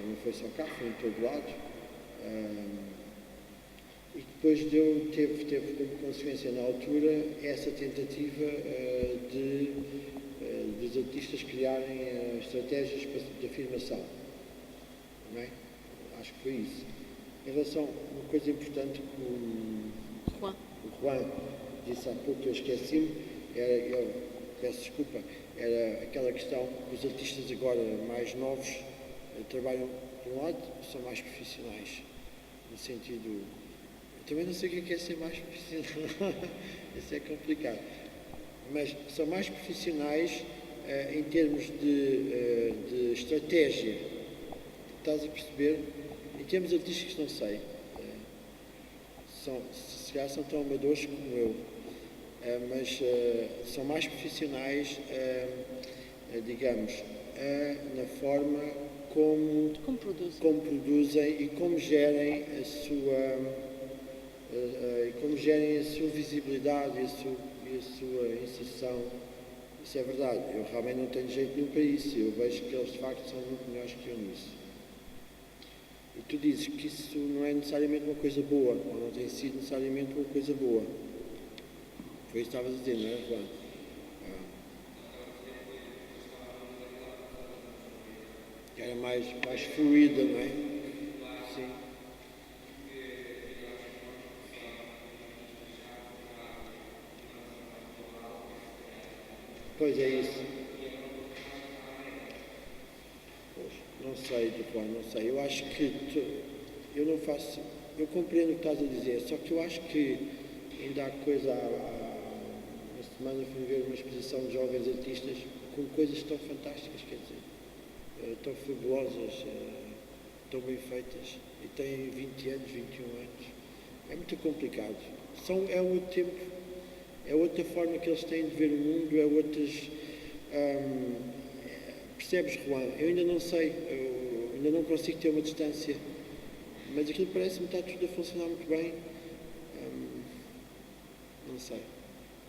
Não foi só cá, foi em todo lado. E depois teve como consequência, na altura, essa tentativa dos artistas criarem estratégias de afirmação. Não é? Acho que foi isso. Em relação a uma coisa importante que o Juan disse há pouco, eu esqueci-me, eu peço desculpa, era aquela questão que os artistas agora mais novos trabalham, por um lado, são mais profissionais. no sentido... Eu também não sei o que é ser mais profissional, isso é complicado. Mas são mais profissionais em termos de estratégia, estás a perceber? Em termos artísticos não sei, se calhar são tão amadores como eu, mas são mais profissionais, digamos, na forma como produzem e como gerem a sua visibilidade e a sua inserção. Isso é verdade, eu realmente não tenho jeito nenhum para isso, eu vejo que eles de facto são muito melhores que eu nisso. E tu dizes que isso não é necessariamente uma coisa boa, ou não tem sido necessariamente uma coisa boa. Foi isso que estavas a dizer, não é, Juan? Que era mais fluida, não é? Sim. Pois é isso. Não sei, Juan, não sei. Eu acho que eu não faço... Eu compreendo o que estás a dizer, só que eu acho que ainda há coisa... Uma semana fui ver uma exposição de jovens artistas com coisas tão fantásticas, quer dizer, tão fabulosas, tão bem feitas, e têm 20 anos, 21 anos. É muito complicado. É outro tempo, é outra forma que eles têm de ver o mundo, é outras... percebes, Juan? Eu ainda não sei, eu ainda não consigo ter uma distância, mas aquilo parece-me que está tudo a funcionar muito bem. Não sei.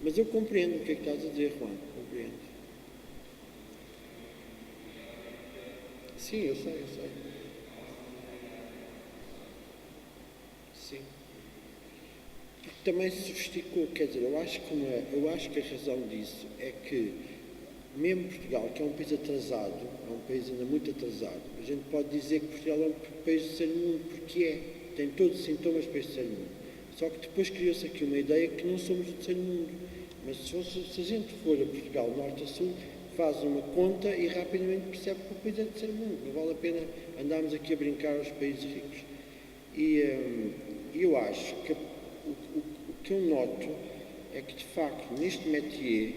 Mas eu compreendo o que é que estás a dizer, Juan, compreendo. Sim, eu sei. Sim. Porque também se sofisticou, quer dizer, eu acho que a razão disso é que, mesmo Portugal, que é um país atrasado, é um país ainda muito atrasado, a gente pode dizer que Portugal é um país do terceiro mundo, porque tem todos os sintomas para este terceiro mundo. Só que depois criou-se aqui uma ideia que não somos do terceiro mundo. Mas se a gente for a Portugal, norte a sul, faz uma conta e rapidamente percebe que o país é do terceiro mundo. Não vale a pena andarmos aqui a brincar aos países ricos. E eu acho que o que eu noto é que, de facto, neste métier,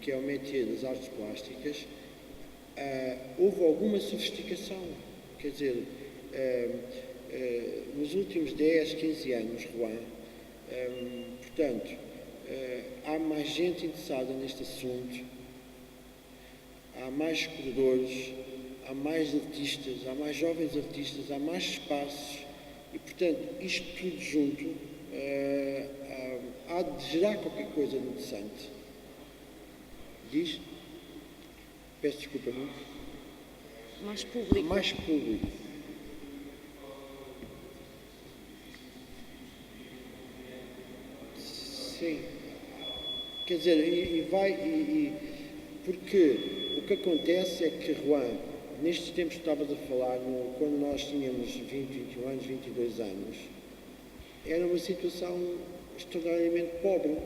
que é o métier das artes plásticas, houve alguma sofisticação. Quer dizer, nos últimos 10, 15 anos, Juan, portanto, há mais gente interessada neste assunto, há mais corredores, há mais artistas, há mais jovens artistas, há mais espaços e, portanto, isto tudo junto há de gerar qualquer coisa de interessante. Diz? Peço desculpa, não? Mais público. Mais público. Sim. Quer dizer, porque o que acontece é que, Juan, nestes tempos que estavas a falar, quando nós tínhamos 20, 21 anos, 22 anos, era uma situação extraordinariamente pobre.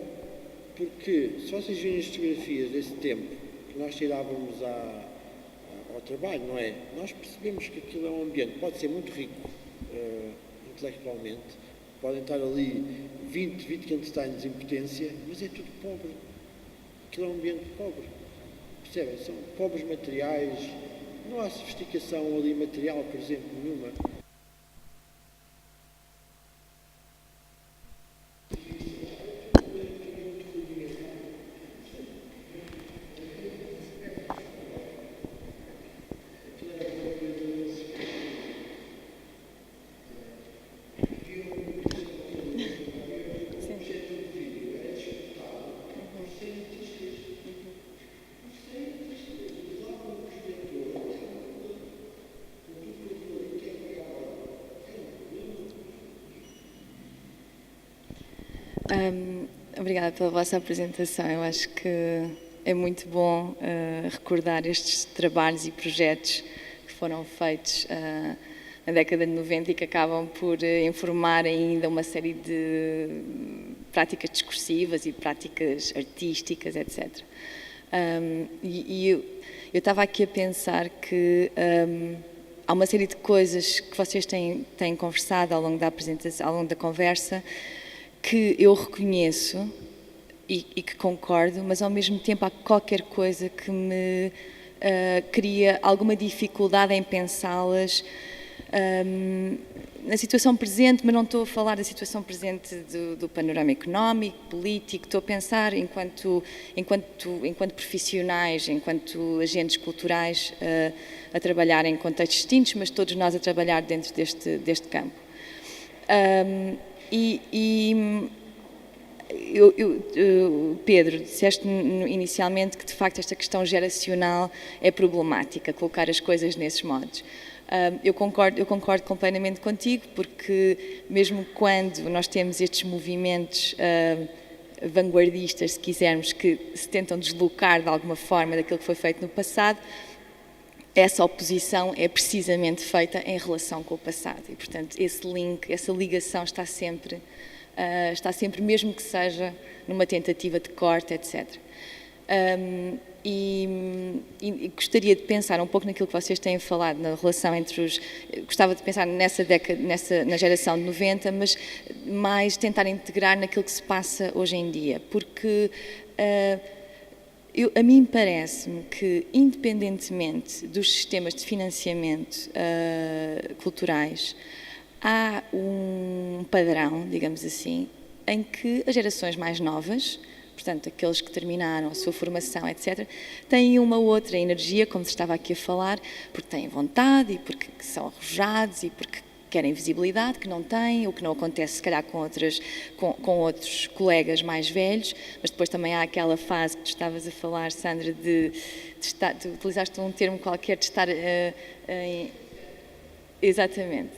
Porque, se vocês virem as fotografias desse tempo, que nós tirávamos ao trabalho, não é? Nós percebemos que aquilo é um ambiente, pode ser muito rico intelectualmente, podem estar ali 20 Wittgensteins em potência, mas é tudo pobre. Aquilo é um ambiente pobre. Percebem? São pobres materiais, não há sofisticação ali material, por exemplo, nenhuma. Obrigada pela vossa apresentação. Eu acho que é muito bom recordar estes trabalhos e projetos que foram feitos na década de 90 e que acabam por informar ainda uma série de práticas discursivas e práticas artísticas, etc. Eu estava aqui a pensar que há uma série de coisas que vocês têm conversado ao longo da apresentação, ao longo da conversa, que eu reconheço e que concordo, mas ao mesmo tempo há qualquer coisa que me cria alguma dificuldade em pensá-las na situação presente, mas não estou a falar da situação presente do panorama económico, político, estou a pensar enquanto profissionais, enquanto agentes culturais a trabalhar em contextos distintos, mas todos nós a trabalhar dentro deste campo. Pedro, disseste inicialmente que de facto esta questão geracional é problemática, colocar as coisas nesses modos. Eu concordo completamente contigo, porque mesmo quando nós temos estes movimentos vanguardistas, se quisermos, que se tentam deslocar de alguma forma daquilo que foi feito no passado, essa oposição é precisamente feita em relação com o passado e, portanto, esse link, essa ligação está sempre mesmo que seja numa tentativa de corte, etc. E gostaria de pensar um pouco naquilo que vocês têm falado, na relação entre os... Gostava de pensar nessa década, na geração de 90, mas mais tentar integrar naquilo que se passa hoje em dia, porque a mim parece-me que, independentemente dos sistemas de financiamento culturais, há um padrão, digamos assim, em que as gerações mais novas, portanto, aqueles que terminaram a sua formação, etc., têm uma outra energia, como se estava aqui a falar, porque têm vontade e porque são arrojados e porque querem visibilidade, que não têm, o que não acontece, se calhar, com outros colegas mais velhos, mas depois também há aquela fase que tu estavas a falar, Sandra, tu utilizaste um termo qualquer de estar exatamente.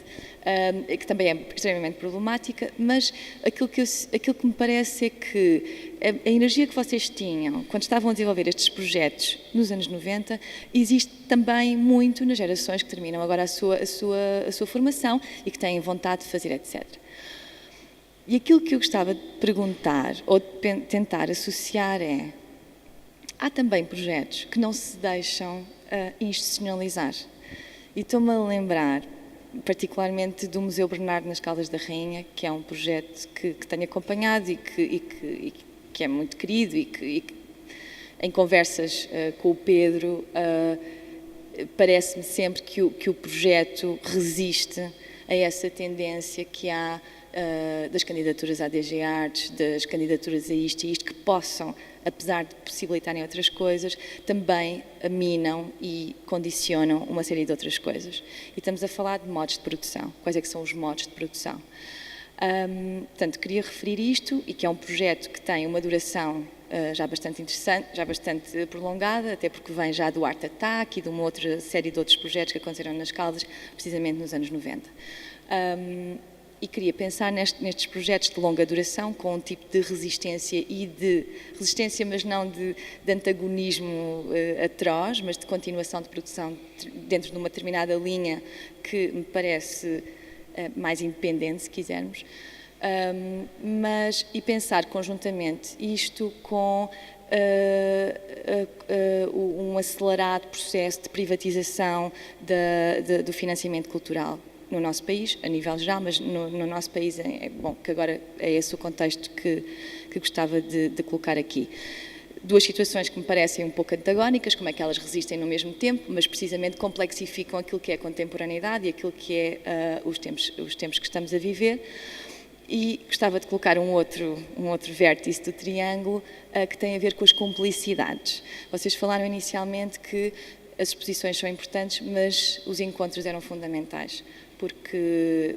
Que também é extremamente problemática, mas aquilo que me parece é que a energia que vocês tinham quando estavam a desenvolver estes projetos nos anos 90 existe também muito nas gerações que terminam agora a sua formação e que têm vontade de fazer, etc. E aquilo que eu gostava de perguntar ou de tentar associar é: há também projetos que não se deixam institucionalizar. E estou-me a lembrar particularmente do Museu Bernardo nas Caldas da Rainha, que é um projeto que tenho acompanhado e que é muito querido e que em conversas com o Pedro parece-me sempre que o projeto resiste a essa tendência que há das candidaturas à DG Artes, das candidaturas a isto e isto, que possam, apesar de possibilitarem outras coisas, também minam e condicionam uma série de outras coisas. E estamos a falar de modos de produção. Quais é que são os modos de produção? Portanto, queria referir isto, e que é um projeto que tem uma duração já bastante interessante, já bastante prolongada, até porque vem já do Art Attack e de uma outra série de outros projetos que aconteceram nas Caldas, precisamente nos anos 90. E queria pensar nestes projetos de longa duração com um tipo de resistência mas não de antagonismo atroz, mas de continuação de produção dentro de uma determinada linha que me parece mais independente, se quisermos, e pensar conjuntamente isto com um acelerado processo de privatização do financiamento cultural no nosso país, a nível geral, mas no nosso país, que agora é esse o contexto que gostava de colocar aqui. Duas situações que me parecem um pouco antagónicas, como é que elas resistem no mesmo tempo, mas precisamente complexificam aquilo que é a contemporaneidade e aquilo que é os tempos que estamos a viver. E gostava de colocar um outro vértice do triângulo que tem a ver com as cumplicidades. Vocês falaram inicialmente que as exposições são importantes, mas os encontros eram fundamentais, porque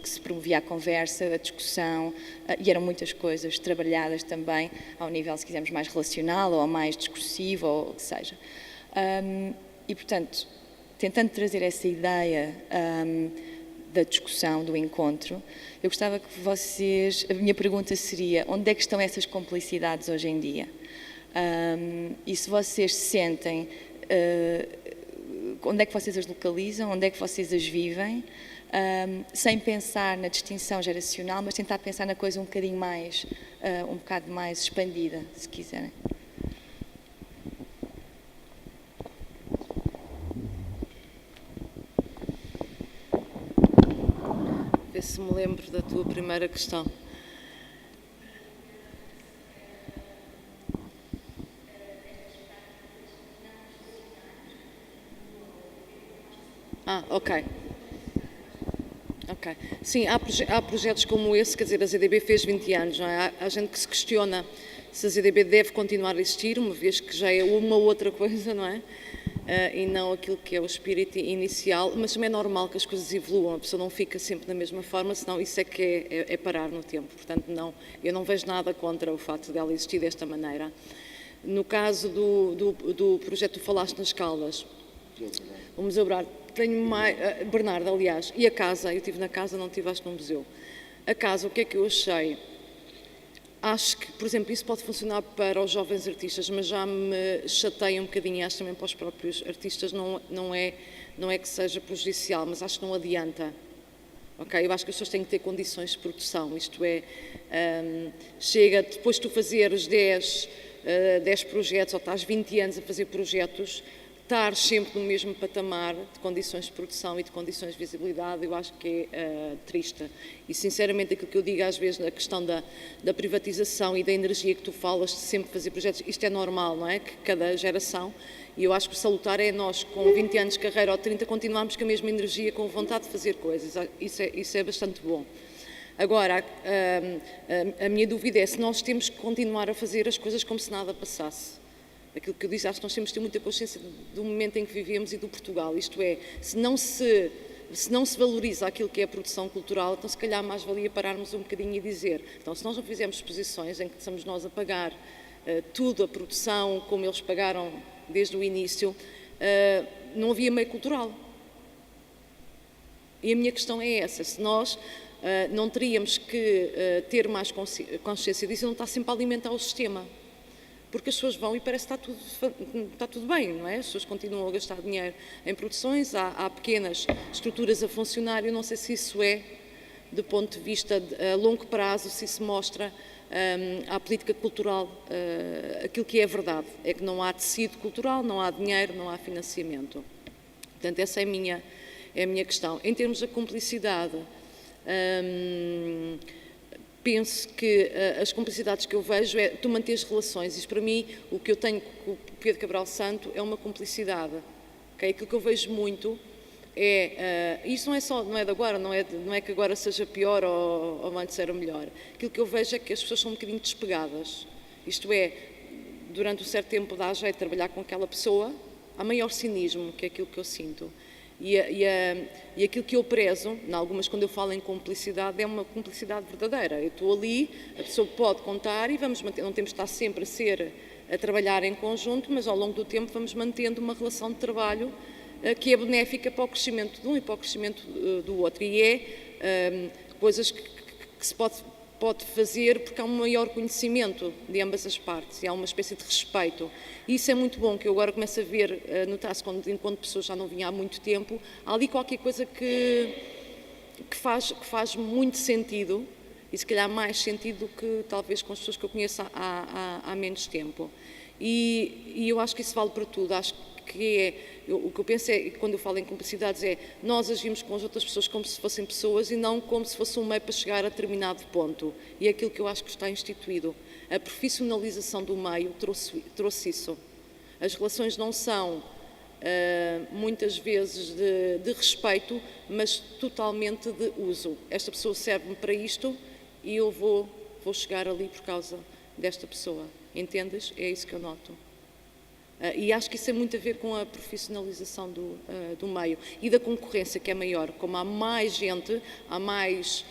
se promovia a conversa, a discussão, e eram muitas coisas trabalhadas também ao nível, se quisermos, mais relacional ou mais discursivo, ou o que seja. E, portanto, tentando trazer essa ideia da discussão, do encontro, eu gostava que vocês... A minha pergunta seria: onde é que estão essas complicidades hoje em dia? E se vocês sentem... onde é que vocês as localizam, onde é que vocês as vivem, sem pensar na distinção geracional, mas tentar pensar na coisa um bocado mais expandida, se quiserem. Ver se me lembro da tua primeira questão. Ok. Ok. Sim, há projetos como esse, quer dizer, a ZDB fez 20 anos, não é? Há gente que se questiona se a ZDB deve continuar a existir, uma vez que já é uma outra coisa, não é? E não aquilo que é o espírito inicial, mas também é normal que as coisas evoluam, a pessoa não fica sempre da mesma forma, senão isso é que é parar no tempo. Portanto, não, eu não vejo nada contra o facto dela existir desta maneira. No caso do projeto que falaste nas Caldas, o Museu Bernardo, tenho mais, Bernardo, aliás, e a casa, eu estive na casa, não estive, acho, no museu. A casa, o que é que eu achei? Acho que, por exemplo, isso pode funcionar para os jovens artistas, mas já me chateia um bocadinho, e acho também para os próprios artistas, não é que seja prejudicial, mas acho que não adianta. Okay? Eu acho que as pessoas têm que ter condições de produção, isto é, chega depois de tu fazeres 10 projetos, ou estás 20 anos a fazer projetos, estar sempre no mesmo patamar de condições de produção e de condições de visibilidade, eu acho que é triste. E, sinceramente, aquilo que eu digo às vezes na questão da privatização e da energia que tu falas de sempre fazer projetos, isto é normal, não é? Que cada geração, e eu acho que o salutar é nós, com 20 anos de carreira ou 30, continuarmos com a mesma energia, com vontade de fazer coisas. Isso é bastante bom. Agora, a minha dúvida é se nós temos que continuar a fazer as coisas como se nada passasse. Aquilo que eu disse, acho que nós temos de ter muita consciência do momento em que vivemos e do Portugal. Isto é, se não se valoriza aquilo que é a produção cultural, então se calhar mais valia pararmos um bocadinho e dizer, então se nós não fizermos exposições em que estamos nós a pagar tudo, a produção, como eles pagaram desde o início, não havia meio cultural. E a minha questão é essa, se nós não teríamos que ter mais consciência disso, não está sempre a alimentar o sistema. Porque as pessoas vão e parece que está tudo bem, não é? As pessoas continuam a gastar dinheiro em produções, há pequenas estruturas a funcionar, eu não sei se isso é, do ponto de vista a longo prazo, se isso mostra à política cultural aquilo que é verdade, é que não há tecido cultural, não há dinheiro, não há financiamento. Portanto, essa é a minha questão. Em termos da cumplicidade, penso que as cumplicidades que eu vejo é tu manteres relações. Isto para mim, o que eu tenho com o Pedro Cabral Santo é uma cumplicidade. Okay? Aquilo que eu vejo muito é, isto não é de agora, não é que agora seja pior ou antes era melhor. Aquilo que eu vejo é que as pessoas são um bocadinho despegadas. Isto é, durante um certo tempo dá jeito de trabalhar com aquela pessoa, há maior cinismo, que é aquilo que eu sinto. E aquilo que eu prezo, em algumas, quando eu falo em cumplicidade, é uma cumplicidade verdadeira. Eu estou ali, a pessoa pode contar e vamos manter, não temos de estar sempre a trabalhar em conjunto, mas ao longo do tempo vamos mantendo uma relação de trabalho que é benéfica para o crescimento de um e para o crescimento do outro. E é coisas que se pode fazer porque há um maior conhecimento de ambas as partes e há uma espécie de respeito. E isso é muito bom, que eu agora começo a ver, notar-se enquanto pessoas já não vinha há muito tempo, há ali qualquer coisa que faz muito sentido, e se calhar mais sentido do que talvez com as pessoas que eu conheço há menos tempo. E eu acho que isso vale para tudo, acho que o que eu penso é, quando eu falo em cumplicidades, é nós agimos com as outras pessoas como se fossem pessoas e não como se fosse um meio para chegar a determinado ponto. E é aquilo que eu acho que está instituído. A profissionalização do meio trouxe isso. As relações não são, muitas vezes, de respeito, mas totalmente de uso. Esta pessoa serve-me para isto e eu vou chegar ali por causa desta pessoa. Entendes? É isso que eu noto. E acho que isso tem muito a ver com a profissionalização do meio e da concorrência, que é maior. Como há mais gente, há mais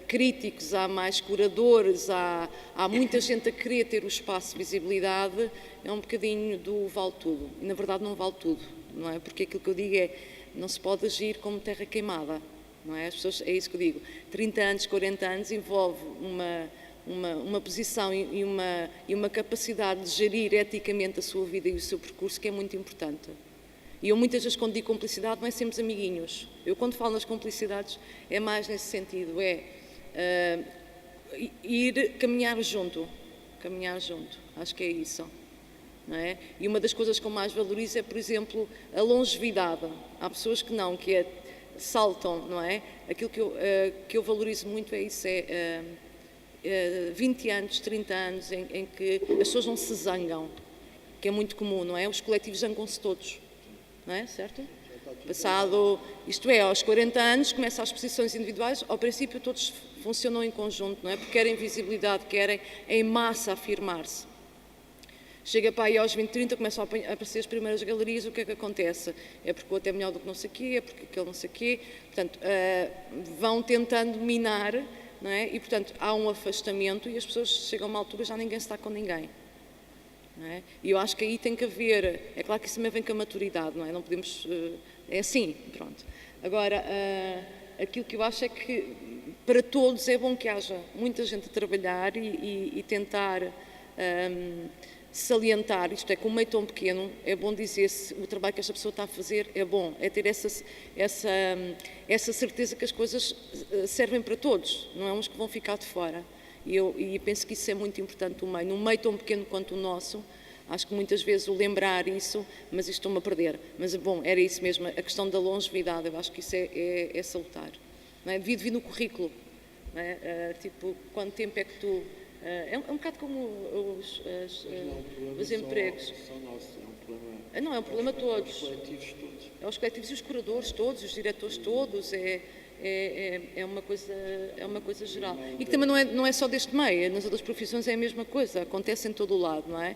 críticos, há mais curadores, há muita gente a querer ter o espaço de visibilidade, é um bocadinho do vale tudo. E, na verdade, não vale tudo, não é? Porque aquilo que eu digo é, não se pode agir como terra queimada, não é? As pessoas, é isso que eu digo. 30 anos, 40 anos envolve uma posição e uma capacidade de gerir eticamente a sua vida e o seu percurso que é muito importante. E eu muitas vezes, quando digo cumplicidade, não é sempre amiguinhos. Eu, quando falo nas cumplicidades, é mais nesse sentido, caminhar junto. Acho que é isso. Não é? E uma das coisas que eu mais valorizo é, por exemplo, a longevidade. Há pessoas que não, que é saltam, não é? Aquilo que eu valorizo muito é isso, 20 anos, 30 anos em que as pessoas não se zangam, que é muito comum, não é? Os coletivos zangam-se todos, não é? Certo? Passado, isto é, aos 40 anos, começam as exposições individuais, ao princípio todos funcionam em conjunto, não é? Porque querem visibilidade, querem em massa afirmar-se. Chega para aí aos 20, 30, começam a aparecer as primeiras galerias, o que é que acontece? É porque o outro é melhor do que não sei o quê, é porque aquele não sei o quê, portanto, vão tentando minar, não é? E, portanto, há um afastamento e as pessoas chegam a uma altura já ninguém está com ninguém. Não é? E eu acho que aí tem que haver, é claro que isso também vem com a maturidade, não é? Não podemos, é assim, pronto. Agora, aquilo que eu acho é que para todos é bom que haja muita gente a trabalhar e tentar salientar, isto é, com um meio tão pequeno, é bom dizer se o trabalho que esta pessoa está a fazer é bom, é ter essa certeza que as coisas servem para todos, não é uns que vão ficar de fora. E penso que isso é muito importante no meio. Num meio tão pequeno quanto o nosso, acho que muitas vezes o lembrar isso, mas isto estou-me a perder. Mas, bom, era isso mesmo, a questão da longevidade, eu acho que isso é salutar. Não é? Devia vir no currículo. Não é? Tipo, quanto tempo é que tu... é um bocado como os empregos. Só nosso, é um problema... Não, é um problema de todos. Os coletivos todos. É os coletivos e os curadores todos, os diretores todos, é uma coisa geral. E que também não é só deste meio, nas outras profissões é a mesma coisa, acontece em todo o lado, não é?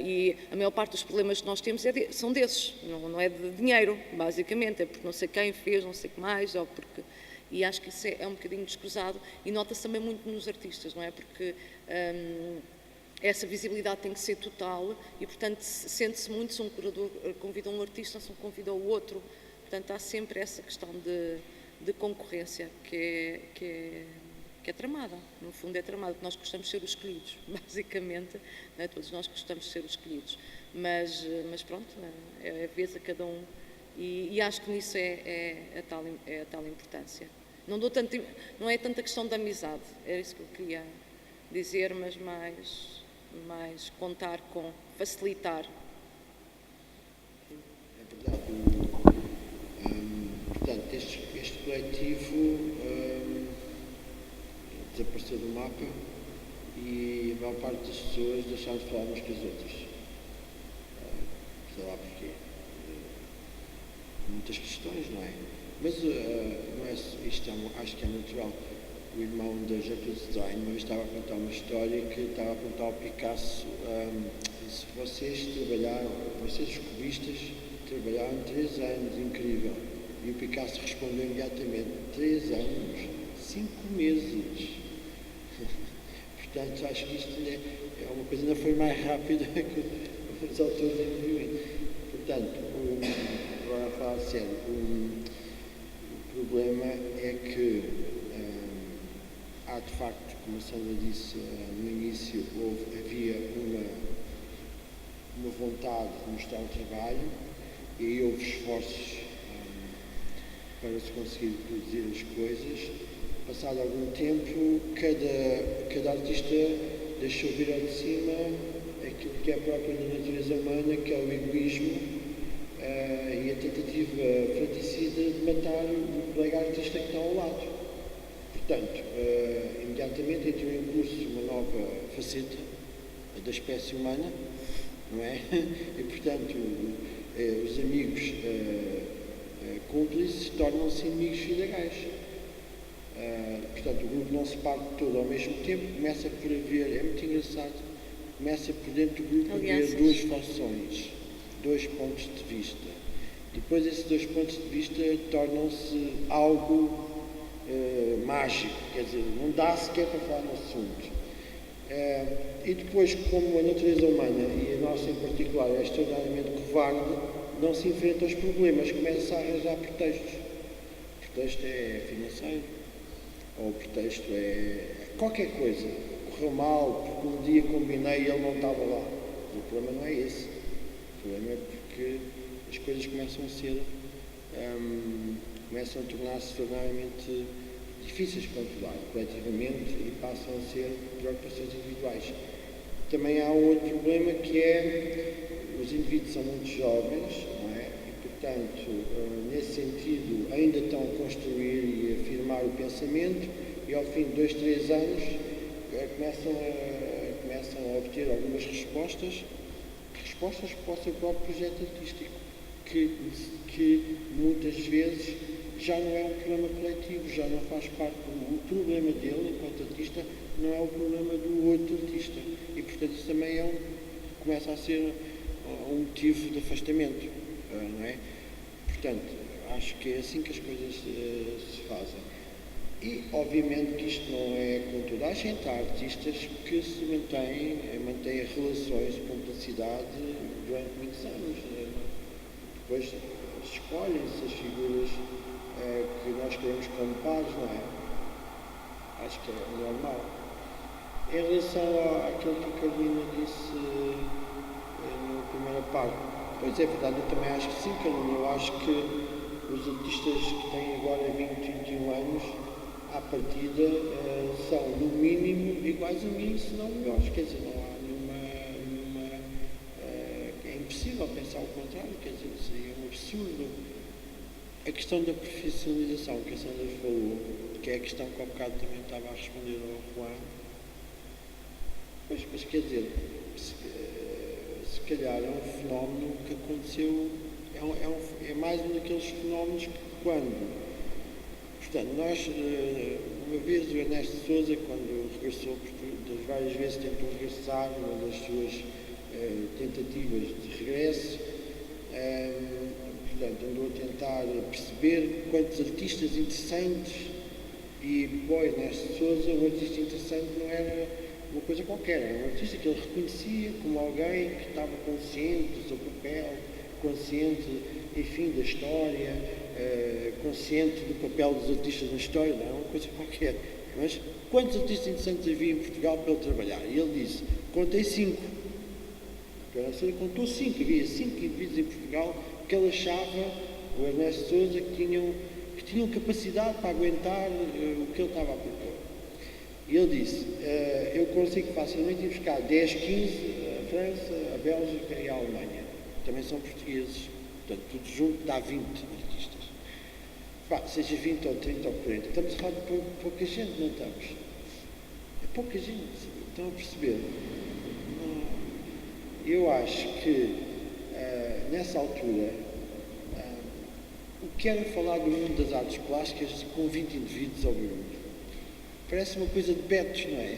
E a maior parte dos problemas que nós temos são desses, não é de dinheiro, basicamente, é porque não sei quem fez, não sei o que mais, ou porque... E acho que isso é um bocadinho descruzado e nota-se também muito nos artistas, não é? Porque essa visibilidade tem que ser total e, portanto, sente-se muito se um curador convida um artista, se um convida o outro. Portanto, há sempre essa questão de concorrência que é tramada. No fundo é tramada, porque nós gostamos de ser os escolhidos, basicamente. Não é? Todos nós gostamos de ser os escolhidos. Mas pronto, é a vez a cada um. E acho que nisso é a tal importância. Não é tanta questão da amizade, era isso que eu queria dizer, mas mais contar com, facilitar. É verdade. Portanto, este coletivo desapareceu do mapa e a maior parte das pessoas deixaram de falar umas com as outras. Sei lá porquê. Muitas questões, não é? Mas não é, acho que é natural. O irmão da Gertrude Stein uma vez estava a contar uma história que estava a contar ao Picasso se vocês os cubistas trabalharam 3 anos, incrível. E o Picasso respondeu imediatamente, 3 anos, 5 meses. Portanto, acho que isto é uma coisa que não foi mais rápida que os autores em movimento. Portanto, agora a falar sério, o problema é que há de facto, como a Sandra disse no início, havia uma vontade de mostrar o trabalho e aí houve esforços para se conseguir produzir as coisas. Passado algum tempo, cada artista deixou vir ao de cima aquilo que é próprio da natureza humana, que é o egoísmo e a tentativa fratricida de matar o colega artista que está ao lado. Portanto, imediatamente entrou em curso uma nova faceta da espécie humana, não é? E, portanto, os amigos cúmplices tornam-se inimigos ilegais. Portanto, o grupo não se parte todo ao mesmo tempo, começa por haver, é muito engraçado, começa por dentro do grupo haver 2 fações, 2 pontos de vista. Depois esses 2 pontos de vista tornam-se algo mágico, quer dizer, não dá sequer para falar no assunto. E depois, como a natureza humana, e a nossa em particular, é extraordinariamente covarde, não se enfrenta aos problemas, começa a arranjar pretextos. O pretexto é financeiro, ou o pretexto é qualquer coisa. Correu mal, porque um dia combinei e ele não estava lá. O problema não é esse. O problema é porque as coisas começam a tornar-se verdadeiramente difíceis de controlar coletivamente e passam a ser preocupações individuais. Também há um outro problema que é os indivíduos são muito jovens, não é? E, portanto, nesse sentido, ainda estão a construir e a afirmar o pensamento e ao fim de 2, 3 anos começam a obter algumas respostas para o seu próprio projeto artístico, que muitas vezes já não é um problema coletivo, já não faz parte o problema dele, enquanto artista, não é o problema do outro artista. E, portanto, isso também começa a ser um motivo de afastamento, não é? Portanto, acho que é assim que as coisas se fazem. E, obviamente, que isto não é com toda a gente. Há artistas que se mantêm relações de cumplicidade durante muitos anos. Depois escolhem-se as figuras que nós queremos como pares, não é? Acho que é normal. Em relação àquilo que a Carolina disse na primeira parte, pois é verdade, eu também acho que sim, Carolina. Eu acho que os artistas que têm agora 20, 21 anos, à partida, são no mínimo iguais a mim, se não melhores. Quer dizer, não há nenhuma é impossível pensar o contrário, quer dizer, seria um absurdo. A questão da profissionalização que a Sandra falou, que é a questão que há bocado também estava a responder ao Juan, mas quer dizer, se calhar é um fenómeno que aconteceu, é mais um daqueles fenómenos que quando, portanto, nós, uma vez o Ernesto Sousa, quando regressou, das várias vezes tentou regressar, uma das suas tentativas de regresso, portanto, andou a tentar perceber quantos artistas interessantes, e para o Ernesto Sousa, um artista interessante não era uma coisa qualquer, era um artista que ele reconhecia como alguém que estava consciente do seu papel, consciente, enfim, da história, consciente do papel dos artistas na história, não é uma coisa qualquer. Mas quantos artistas interessantes havia em Portugal para ele trabalhar? E ele disse, contei 5. Ele contou 5, havia 5 indivíduos em Portugal que ele achava, o Ernesto Sousa, que tinham capacidade para aguentar o que ele estava a propor. E ele disse, eu consigo facilmente ir buscar 10, 15, a França, a Bélgica e a Alemanha. Também são portugueses. Portanto, tudo junto dá 20 artistas. Seja 20 ou 30 ou 40. Estamos a falar de pouca gente, não estamos? É pouca gente. Estão a perceber? Eu acho que, nessa altura, o que era falar do mundo das artes plásticas com 20 indivíduos ao barulho? Parece uma coisa de betos, não é?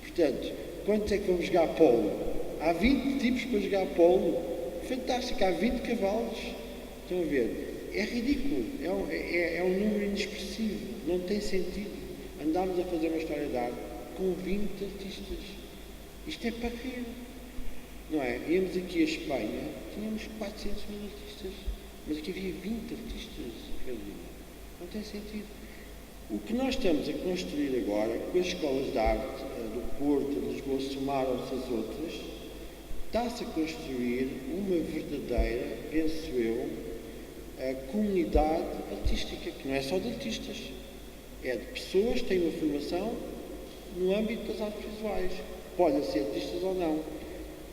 Portanto, quantos é que vão jogar polo? Há 20 tipos para jogar polo. Fantástico, há 20 cavalos. Estão a ver? É ridículo. É um número inexpressivo. Não tem sentido. Andámos a fazer uma história de arte com 20 artistas. Isto é para rir. Não é? Íamos aqui a Espanha, tínhamos 400 mil artistas. Mas aqui havia 20 artistas, Carolina. Não tem sentido. O que nós estamos a construir agora, com as escolas de arte do Porto, de Lisboa, somaram-se as outras, está-se a construir uma verdadeira, penso eu, comunidade artística, que não é só de artistas, é de pessoas que têm uma formação no âmbito das artes visuais. Podem ser artistas ou não.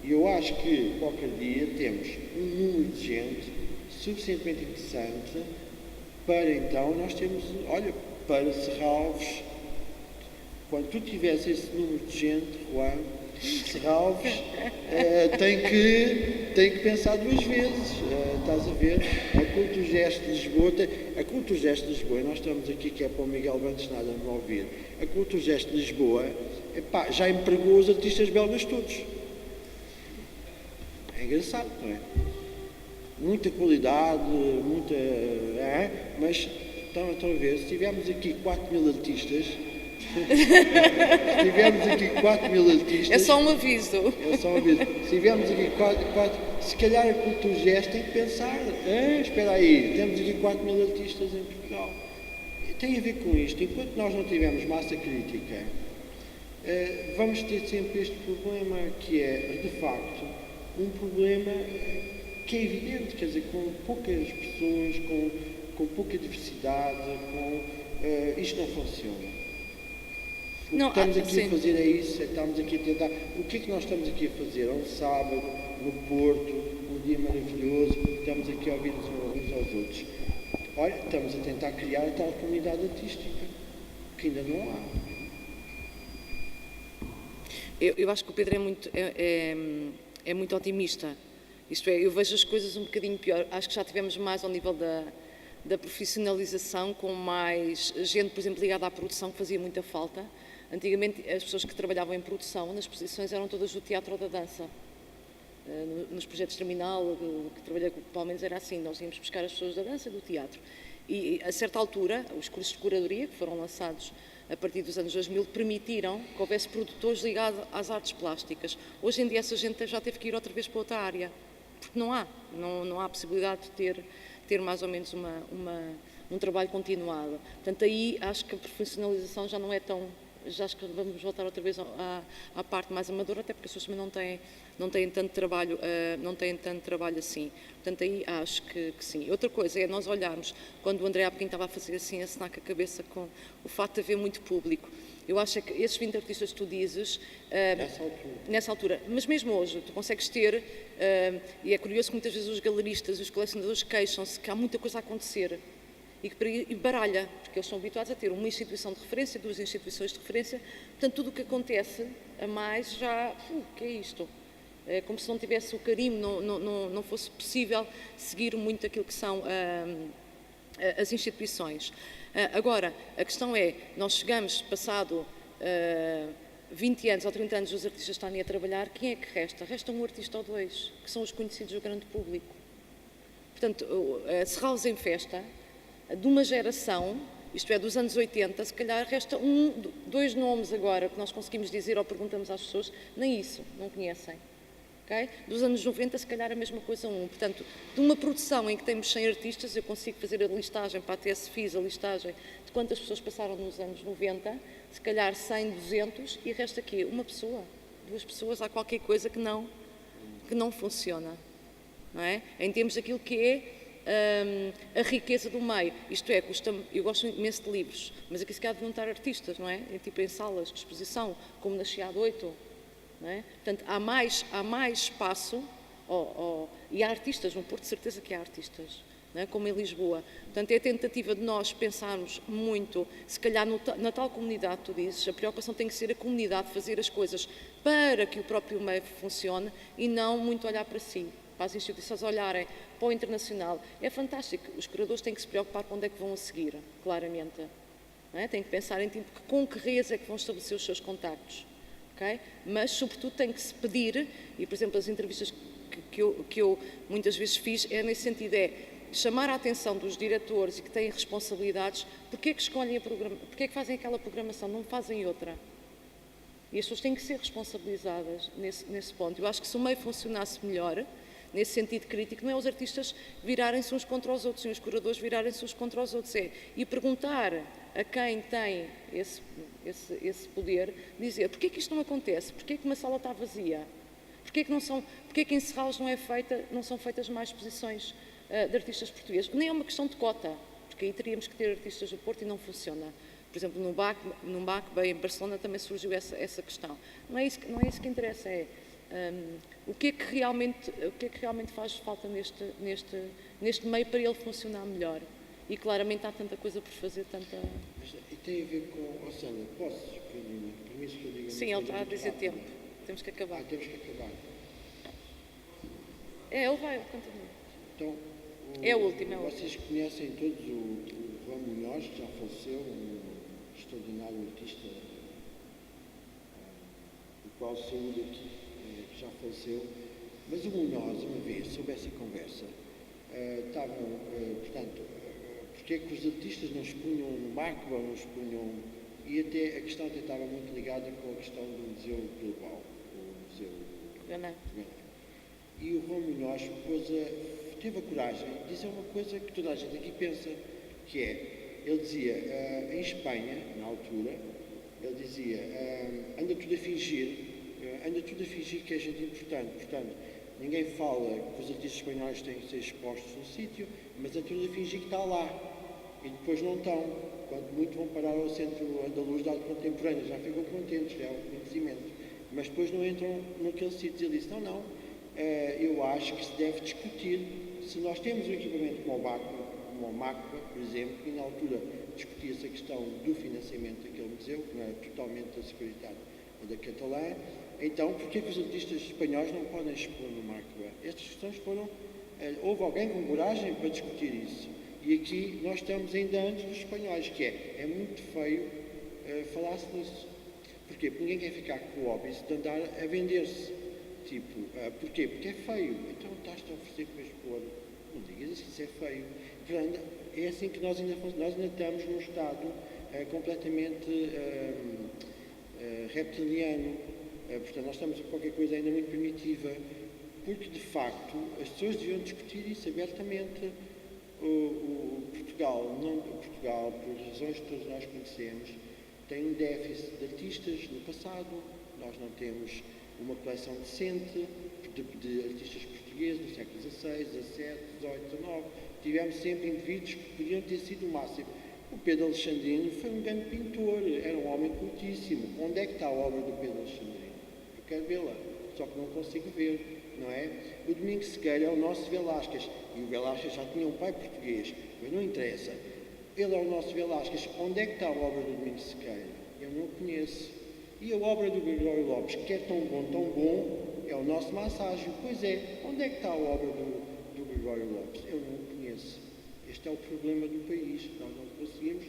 E eu acho que, qualquer dia, temos um número de gente suficientemente interessante para, então, nós temos, olha, para Serralves, quando tu tivesse esse número de gente, Juan, Serralves, tem que pensar 2 vezes, estás a ver? A Culturgest de Lisboa, e nós estamos aqui, que é para o Miguel Bantes nada me ouvir, a Culturgest de Lisboa, já empregou os artistas belgas todos. É engraçado, não é? Muita qualidade, mas estão a ver, se tivermos aqui 4.000 artistas, É só um aviso. Se tivermos aqui 4, se calhar a Culturgest tem que pensar, espera aí, temos aqui 4.000 artistas em Portugal. Tem a ver com isto, enquanto nós não tivermos massa crítica, vamos ter sempre este problema que é, de facto, um problema que é evidente, quer dizer, com poucas pessoas, com pouca diversidade, isto não funciona. O que estamos aqui a fazer é isso, estamos aqui a tentar. O que é que nós estamos aqui a fazer? Um sábado, no Porto, um dia maravilhoso, estamos aqui a ouvir uns aos outros. Olha, estamos a tentar criar a tal comunidade artística, que ainda não há. Eu acho que o Pedro é muito otimista. Isto é, eu vejo as coisas um bocadinho pior. Acho que já tivemos mais ao nível da profissionalização, com mais gente, por exemplo, ligada à produção, que fazia muita falta. Antigamente, as pessoas que trabalhavam em produção, nas posições, eram todas do teatro ou da dança. Nos projetos terminal, que trabalhei com o Palmeiras, era assim, nós íamos buscar as pessoas da dança e do teatro. E, a certa altura, os cursos de curadoria, que foram lançados a partir dos anos 2000, permitiram que houvesse produtores ligados às artes plásticas. Hoje em dia, essa gente já teve que ir outra vez para outra área, porque não há possibilidade de ter mais ou menos um trabalho continuado. Portanto, aí acho que a profissionalização já não é tão... Já acho que vamos voltar outra vez à parte mais amadora, até porque as pessoas também não têm tanto trabalho, assim. Portanto, aí acho que sim. Outra coisa é nós olharmos, quando o André há bocadinho estava a fazer assim, a assinar com a cabeça com o facto de haver muito público. Eu acho que esses 20 artistas que tu dizes, nessa altura, mas mesmo hoje, tu consegues ter, e é curioso que muitas vezes os galeristas e os colecionadores queixam-se que há muita coisa a acontecer, e baralha, porque eles são habituados a ter uma instituição de referência, 2 instituições de referência, portanto, tudo o que acontece a mais já, o que é isto? É como se não tivesse o carimbo, não fosse possível seguir muito aquilo que são as instituições. Agora, a questão é, nós chegamos, passado 20 anos ou 30 anos, os artistas estarem a trabalhar, quem é que resta? Resta um artista ou 2, que são os conhecidos do grande público. Portanto, Serralves em Festa, de uma geração, isto é, dos anos 80, se calhar resta 2 nomes agora que nós conseguimos dizer ou perguntamos às pessoas, nem isso, não conhecem. Okay? Dos anos 90, se calhar a mesma coisa Portanto, de uma produção em que temos 100 artistas, eu consigo fazer a listagem, para até se fiz a listagem de quantas pessoas passaram nos anos 90, se calhar 100, 200, e resta aqui uma pessoa, 2 pessoas, há qualquer coisa que não funciona. Não é? Em termos daquilo que é a riqueza do meio, isto é, eu gosto imenso de livros, mas aqui se calhar deviam estar artistas, não é? Tipo em salas de exposição, como na Chiado 8, não é? Portanto, há mais espaço, e há artistas, no Porto, de certeza que há artistas, não é? Como em Lisboa. Portanto, é a tentativa de nós pensarmos muito, se calhar na tal comunidade, tu dizes, a preocupação tem que ser a comunidade fazer as coisas para que o próprio meio funcione e não muito olhar para si. Para as instituições olharem para o internacional. É fantástico, os curadores têm que se preocupar com onde é que vão a seguir, claramente. Não é? Têm que pensar em tipo, com que redes é que vão estabelecer os seus contactos. Okay? Mas, sobretudo, tem que se pedir, e, por exemplo, as entrevistas que eu muitas vezes fiz, é nesse sentido, chamar a atenção dos diretores e que têm responsabilidades, porque é que escolhem porque é que fazem aquela programação, não fazem outra. E as pessoas têm que ser responsabilizadas nesse ponto. Eu acho que se o meio funcionasse melhor, nesse sentido crítico, não é os artistas virarem-se uns contra os outros, e os curadores virarem-se uns contra os outros, e perguntar a quem tem esse poder, dizer, porquê que isto não acontece? Porquê que uma sala está vazia? Porquê que em Serralves não são feitas mais exposições de artistas portugueses? Nem é uma questão de cota, porque aí teríamos que ter artistas do Porto e não funciona. Por exemplo, no BAC, bem, em Barcelona também surgiu essa questão. Não é isso que interessa, o que é que realmente faz falta neste meio para ele funcionar melhor? E claramente há tanta coisa por fazer, tanta... E tem a ver com... Sandra, posso? Permisso que eu diga... Sim, ele está a dizer tempo. Temos que acabar. Temos que acabar. Ele vai, continua. Então, é o último. Vocês conhecem todos o Juan Munhoz, que já faleceu, um extraordinário artista, o qual saiu daqui, que já faleceu. Mas o Munhoz, uma vez, soube essa conversa, portanto, porque é que os artistas não expunham no MACBA, não expunham... E até a questão até estava muito ligada com a questão do Museu Global, o Museu Gana. E o Juan Munhoz teve a coragem de dizer uma coisa que toda a gente aqui pensa, que é, ele dizia, em Espanha, na altura, ele dizia, anda tudo a fingir que é gente importante, portanto, ninguém fala que os artistas espanhóis têm que ser expostos no sítio, mas é tudo a fingir que está lá. E depois não estão. Quanto muito vão parar ao Centro Andaluz de Arte Contemporânea, já ficam contentes, já é um conhecimento. Mas depois não entram naquele sítio. Ele disse, não, eu acho que se deve discutir se nós temos um equipamento como o MACBA, por exemplo, e na altura discutia-se a questão do financiamento daquele museu, que não era totalmente da Securitate ou da Catalã, então porquê que os artistas espanhóis não podem expor no MACBA? Estas questões foram... houve alguém com coragem para discutir isso. E aqui nós estamos ainda antes dos espanhóis, que é muito feio falar-se nisso. Porquê? Porque ninguém quer ficar com o hobby de andar a vender-se. Tipo, porquê? Porque é feio. Então estás-te a oferecer para expor. Não digas assim, isso é feio. Portanto, é assim que nós ainda estamos num estado completamente reptiliano. Portanto, nós estamos a qualquer coisa ainda muito primitiva. Porque, de facto, as pessoas deviam discutir isso abertamente. Portugal, por razões que todos nós conhecemos, tem um déficit de artistas no passado. Nós não temos uma coleção decente de artistas portugueses do século XVI, XVII, XVIII, XIX. Tivemos sempre indivíduos que podiam ter sido o máximo. O Pedro Alexandrino foi um grande pintor, era um homem cultíssimo. Onde é que está a obra do Pedro Alexandrino? Eu quero vê-la, só que não consigo ver, não é? O Domingos Sequeira é o nosso Velázquez, e o Velázquez já tinha um pai português, mas não interessa. Ele é o nosso Velázquez. Onde é que está a obra do Domingos Sequeira? Eu não conheço. E a obra do Gregório Lopes, que é tão bom, é o nosso Masságio. Pois é, onde é que está a obra do Gregório Lopes? Eu não conheço. Este é o problema do país. Nós não conseguimos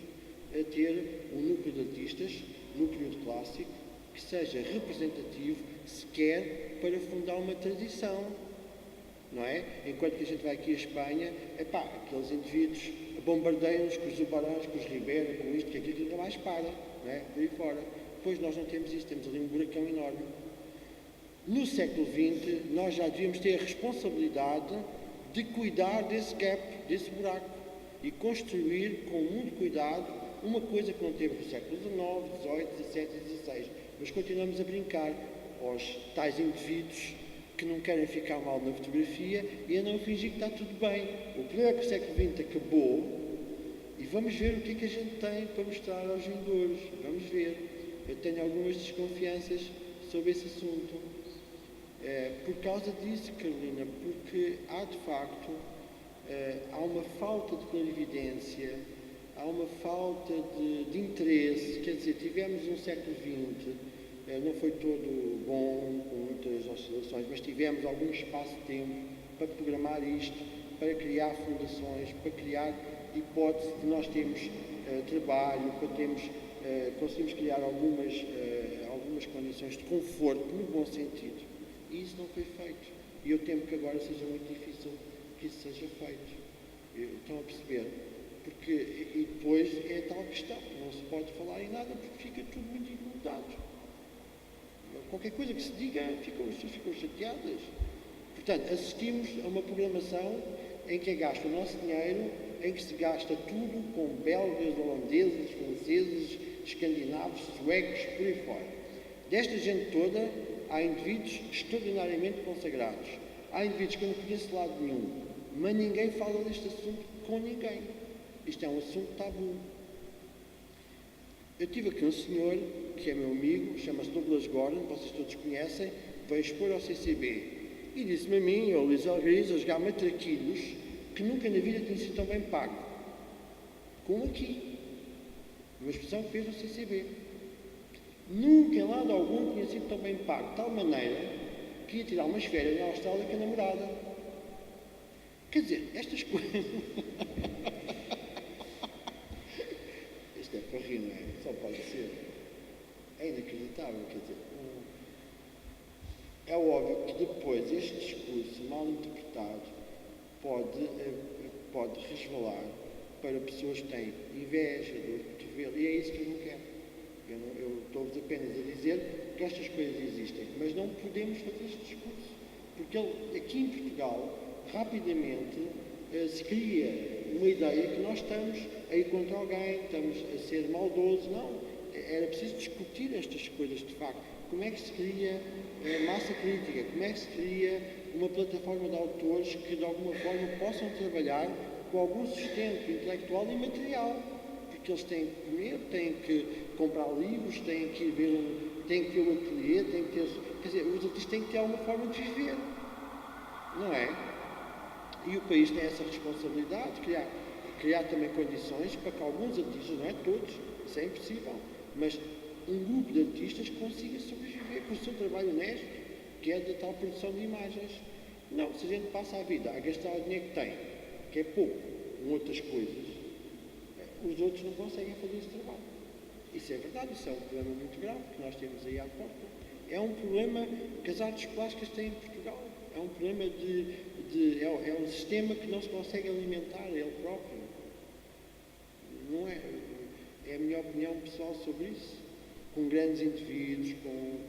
ter um núcleo de artistas, núcleo de clássico, que seja representativo, sequer para fundar uma tradição. Não é? Enquanto que a gente vai aqui à Espanha, aqueles indivíduos bombardeiam-nos com os Zubarãs, com os Ribeira, com isto, que aquilo nunca mais para, não é? Por aí fora. Pois nós não temos isso, temos ali um buracão enorme. No século XX, nós já devíamos ter a responsabilidade de cuidar desse gap, desse buraco, e construir com muito cuidado uma coisa que não teve no século XIX, XVIII, XVII e XVI. Mas continuamos a brincar aos tais indivíduos que não querem ficar mal na fotografia e a não fingir que está tudo bem. O problema é que o século XX acabou e vamos ver o que é que a gente tem para mostrar aos vindouros. Vamos ver. Eu tenho algumas desconfianças sobre esse assunto. Por causa disso, Carolina, porque há de facto há uma falta de clarividência, há uma falta de interesse. Quer dizer, tivemos um século XX, não foi todo bom, com muitas oscilações, mas tivemos algum espaço de tempo para programar isto, para criar fundações, para criar hipótese de nós termos trabalho, para termos, conseguimos criar algumas condições de conforto, no bom sentido. E isso não foi feito. E eu temo que agora seja muito difícil que isso seja feito. Estão a perceber? Porque, e depois é a tal questão, não se pode falar em nada porque fica tudo muito incomodado. Qualquer coisa que se diga, as pessoas ficam chateadas. Portanto, assistimos a uma programação em que é gasto o nosso dinheiro, em que se gasta tudo com belgas, holandeses, franceses, escandinavos, suecos, por aí fora. Desta gente toda, há indivíduos extraordinariamente consagrados. Há indivíduos que eu não conheço de lado nenhum, mas ninguém fala deste assunto com ninguém. Isto é um assunto tabu. Eu tive aqui um senhor, que é meu amigo, chama-se Douglas Gordon, vocês todos conhecem, veio expor ao CCB. E disse-me a mim, ao Luís Algariz, a jogar matraquilhos, que nunca na vida tinha sido tão bem pago. Como aqui. Uma expressão que fez no CCB. Nunca em lado algum tinha sido tão bem pago, de tal maneira que ia tirar umas férias na Austrália com a namorada. Quer dizer, estas coisas... Isto é para rir, não é? Só pode ser. É inacreditável, quer dizer. É óbvio que depois este discurso mal interpretado pode resvalar para pessoas que têm inveja, dor de cotovelo, e é isso que eu não quero. Eu estou-vos apenas a dizer que estas coisas existem, mas não podemos fazer este discurso, porque aqui em Portugal, rapidamente, se cria uma ideia que nós estamos a ir contra alguém, estamos a ser maldosos. Não, era preciso discutir estas coisas de facto. Como é que se cria massa crítica? Como é que se cria uma plataforma de autores que de alguma forma possam trabalhar com algum sustento intelectual e material? Porque eles têm que comer, têm que comprar livros, têm que ir têm que ter um ateliê, têm que ter... Quer dizer, os artistas têm que ter alguma forma de viver, não é? E o país tem essa responsabilidade de criar também condições para que alguns artistas, não é todos, isso é impossível, mas um grupo de artistas consiga sobreviver com o seu trabalho honesto, que é de tal produção de imagens. Não, se a gente passa a vida a gastar o dinheiro que tem, que é pouco, com outras coisas, os outros não conseguem fazer esse trabalho. Isso é verdade, isso é um problema muito grave que nós temos aí à porta. É um problema que as artes plásticas têm em Portugal. É um problema é um sistema que não se consegue alimentar ele próprio. Não é? É a minha opinião pessoal sobre isso. Com grandes indivíduos, com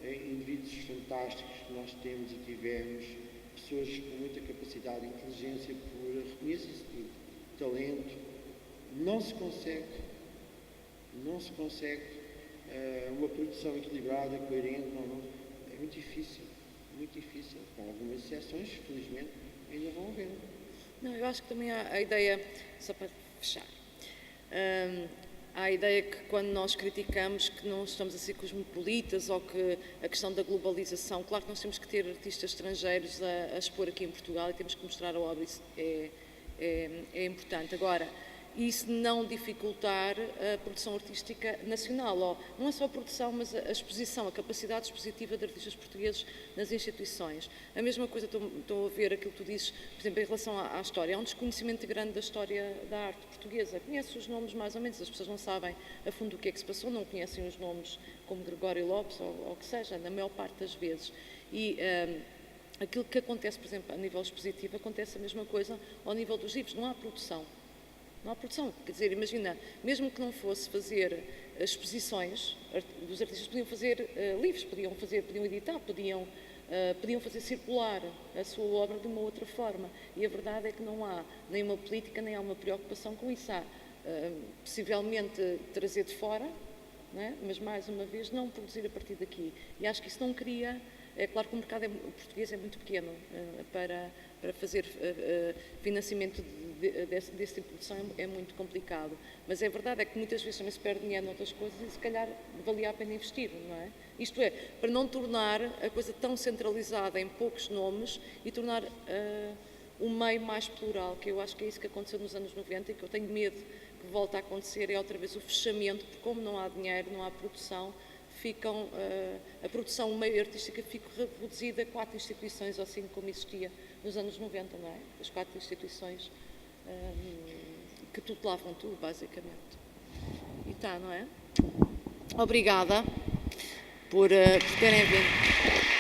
indivíduos fantásticos que nós temos e tivemos, pessoas com muita capacidade, inteligência pura, reconheça-se tudo, talento, não se consegue uma produção equilibrada, coerente, é muito difícil, com algumas exceções, felizmente, ainda vão haver. Não, eu acho que também há a ideia, só para fechar, há a ideia que quando nós criticamos que não estamos a ser cosmopolitas ou que a questão da globalização, claro que nós temos que ter artistas estrangeiros a expor aqui em Portugal e temos que mostrar a obra, isso é importante. Agora, isso não dificultar a produção artística nacional, ou não é só a produção, mas a exposição, a capacidade expositiva de artistas portugueses nas instituições. A mesma coisa, estou a ver aquilo que tu dizes, por exemplo, em relação à história. Há um desconhecimento grande da história da arte portuguesa. Conhece os nomes mais ou menos, as pessoas não sabem a fundo o que é que se passou, não conhecem os nomes como Gregório Lopes ou o que seja, na maior parte das vezes. E aquilo que acontece, por exemplo, a nível expositivo, acontece a mesma coisa ao nível dos livros. Não há produção. Não há produção. Quer dizer, imagina, mesmo que não fosse fazer exposições, os artistas podiam fazer livros, podiam editar, podiam fazer circular a sua obra de uma outra forma. E a verdade é que não há nem uma política, nem há uma preocupação com isso. Há, possivelmente, trazer de fora, não é? Mas, mais uma vez, não produzir a partir daqui. E acho que isso não cria... É claro que o mercado português é muito pequeno para fazer financiamento desse tipo de produção é muito complicado. Mas é verdade é que muitas vezes também se perde dinheiro noutras coisas e se calhar valia a pena investir, não é? Isto é, para não tornar a coisa tão centralizada em poucos nomes e tornar o meio mais plural, que eu acho que é isso que aconteceu nos anos 90 e que eu tenho medo que volte a acontecer, é outra vez o fechamento, porque como não há dinheiro, não há produção, a produção meio artística fica reduzida a 4 instituições, ou assim como existia nos anos 90, não é? As 4 instituições que tutelavam tudo, basicamente. E está, não é? Obrigada por terem vindo.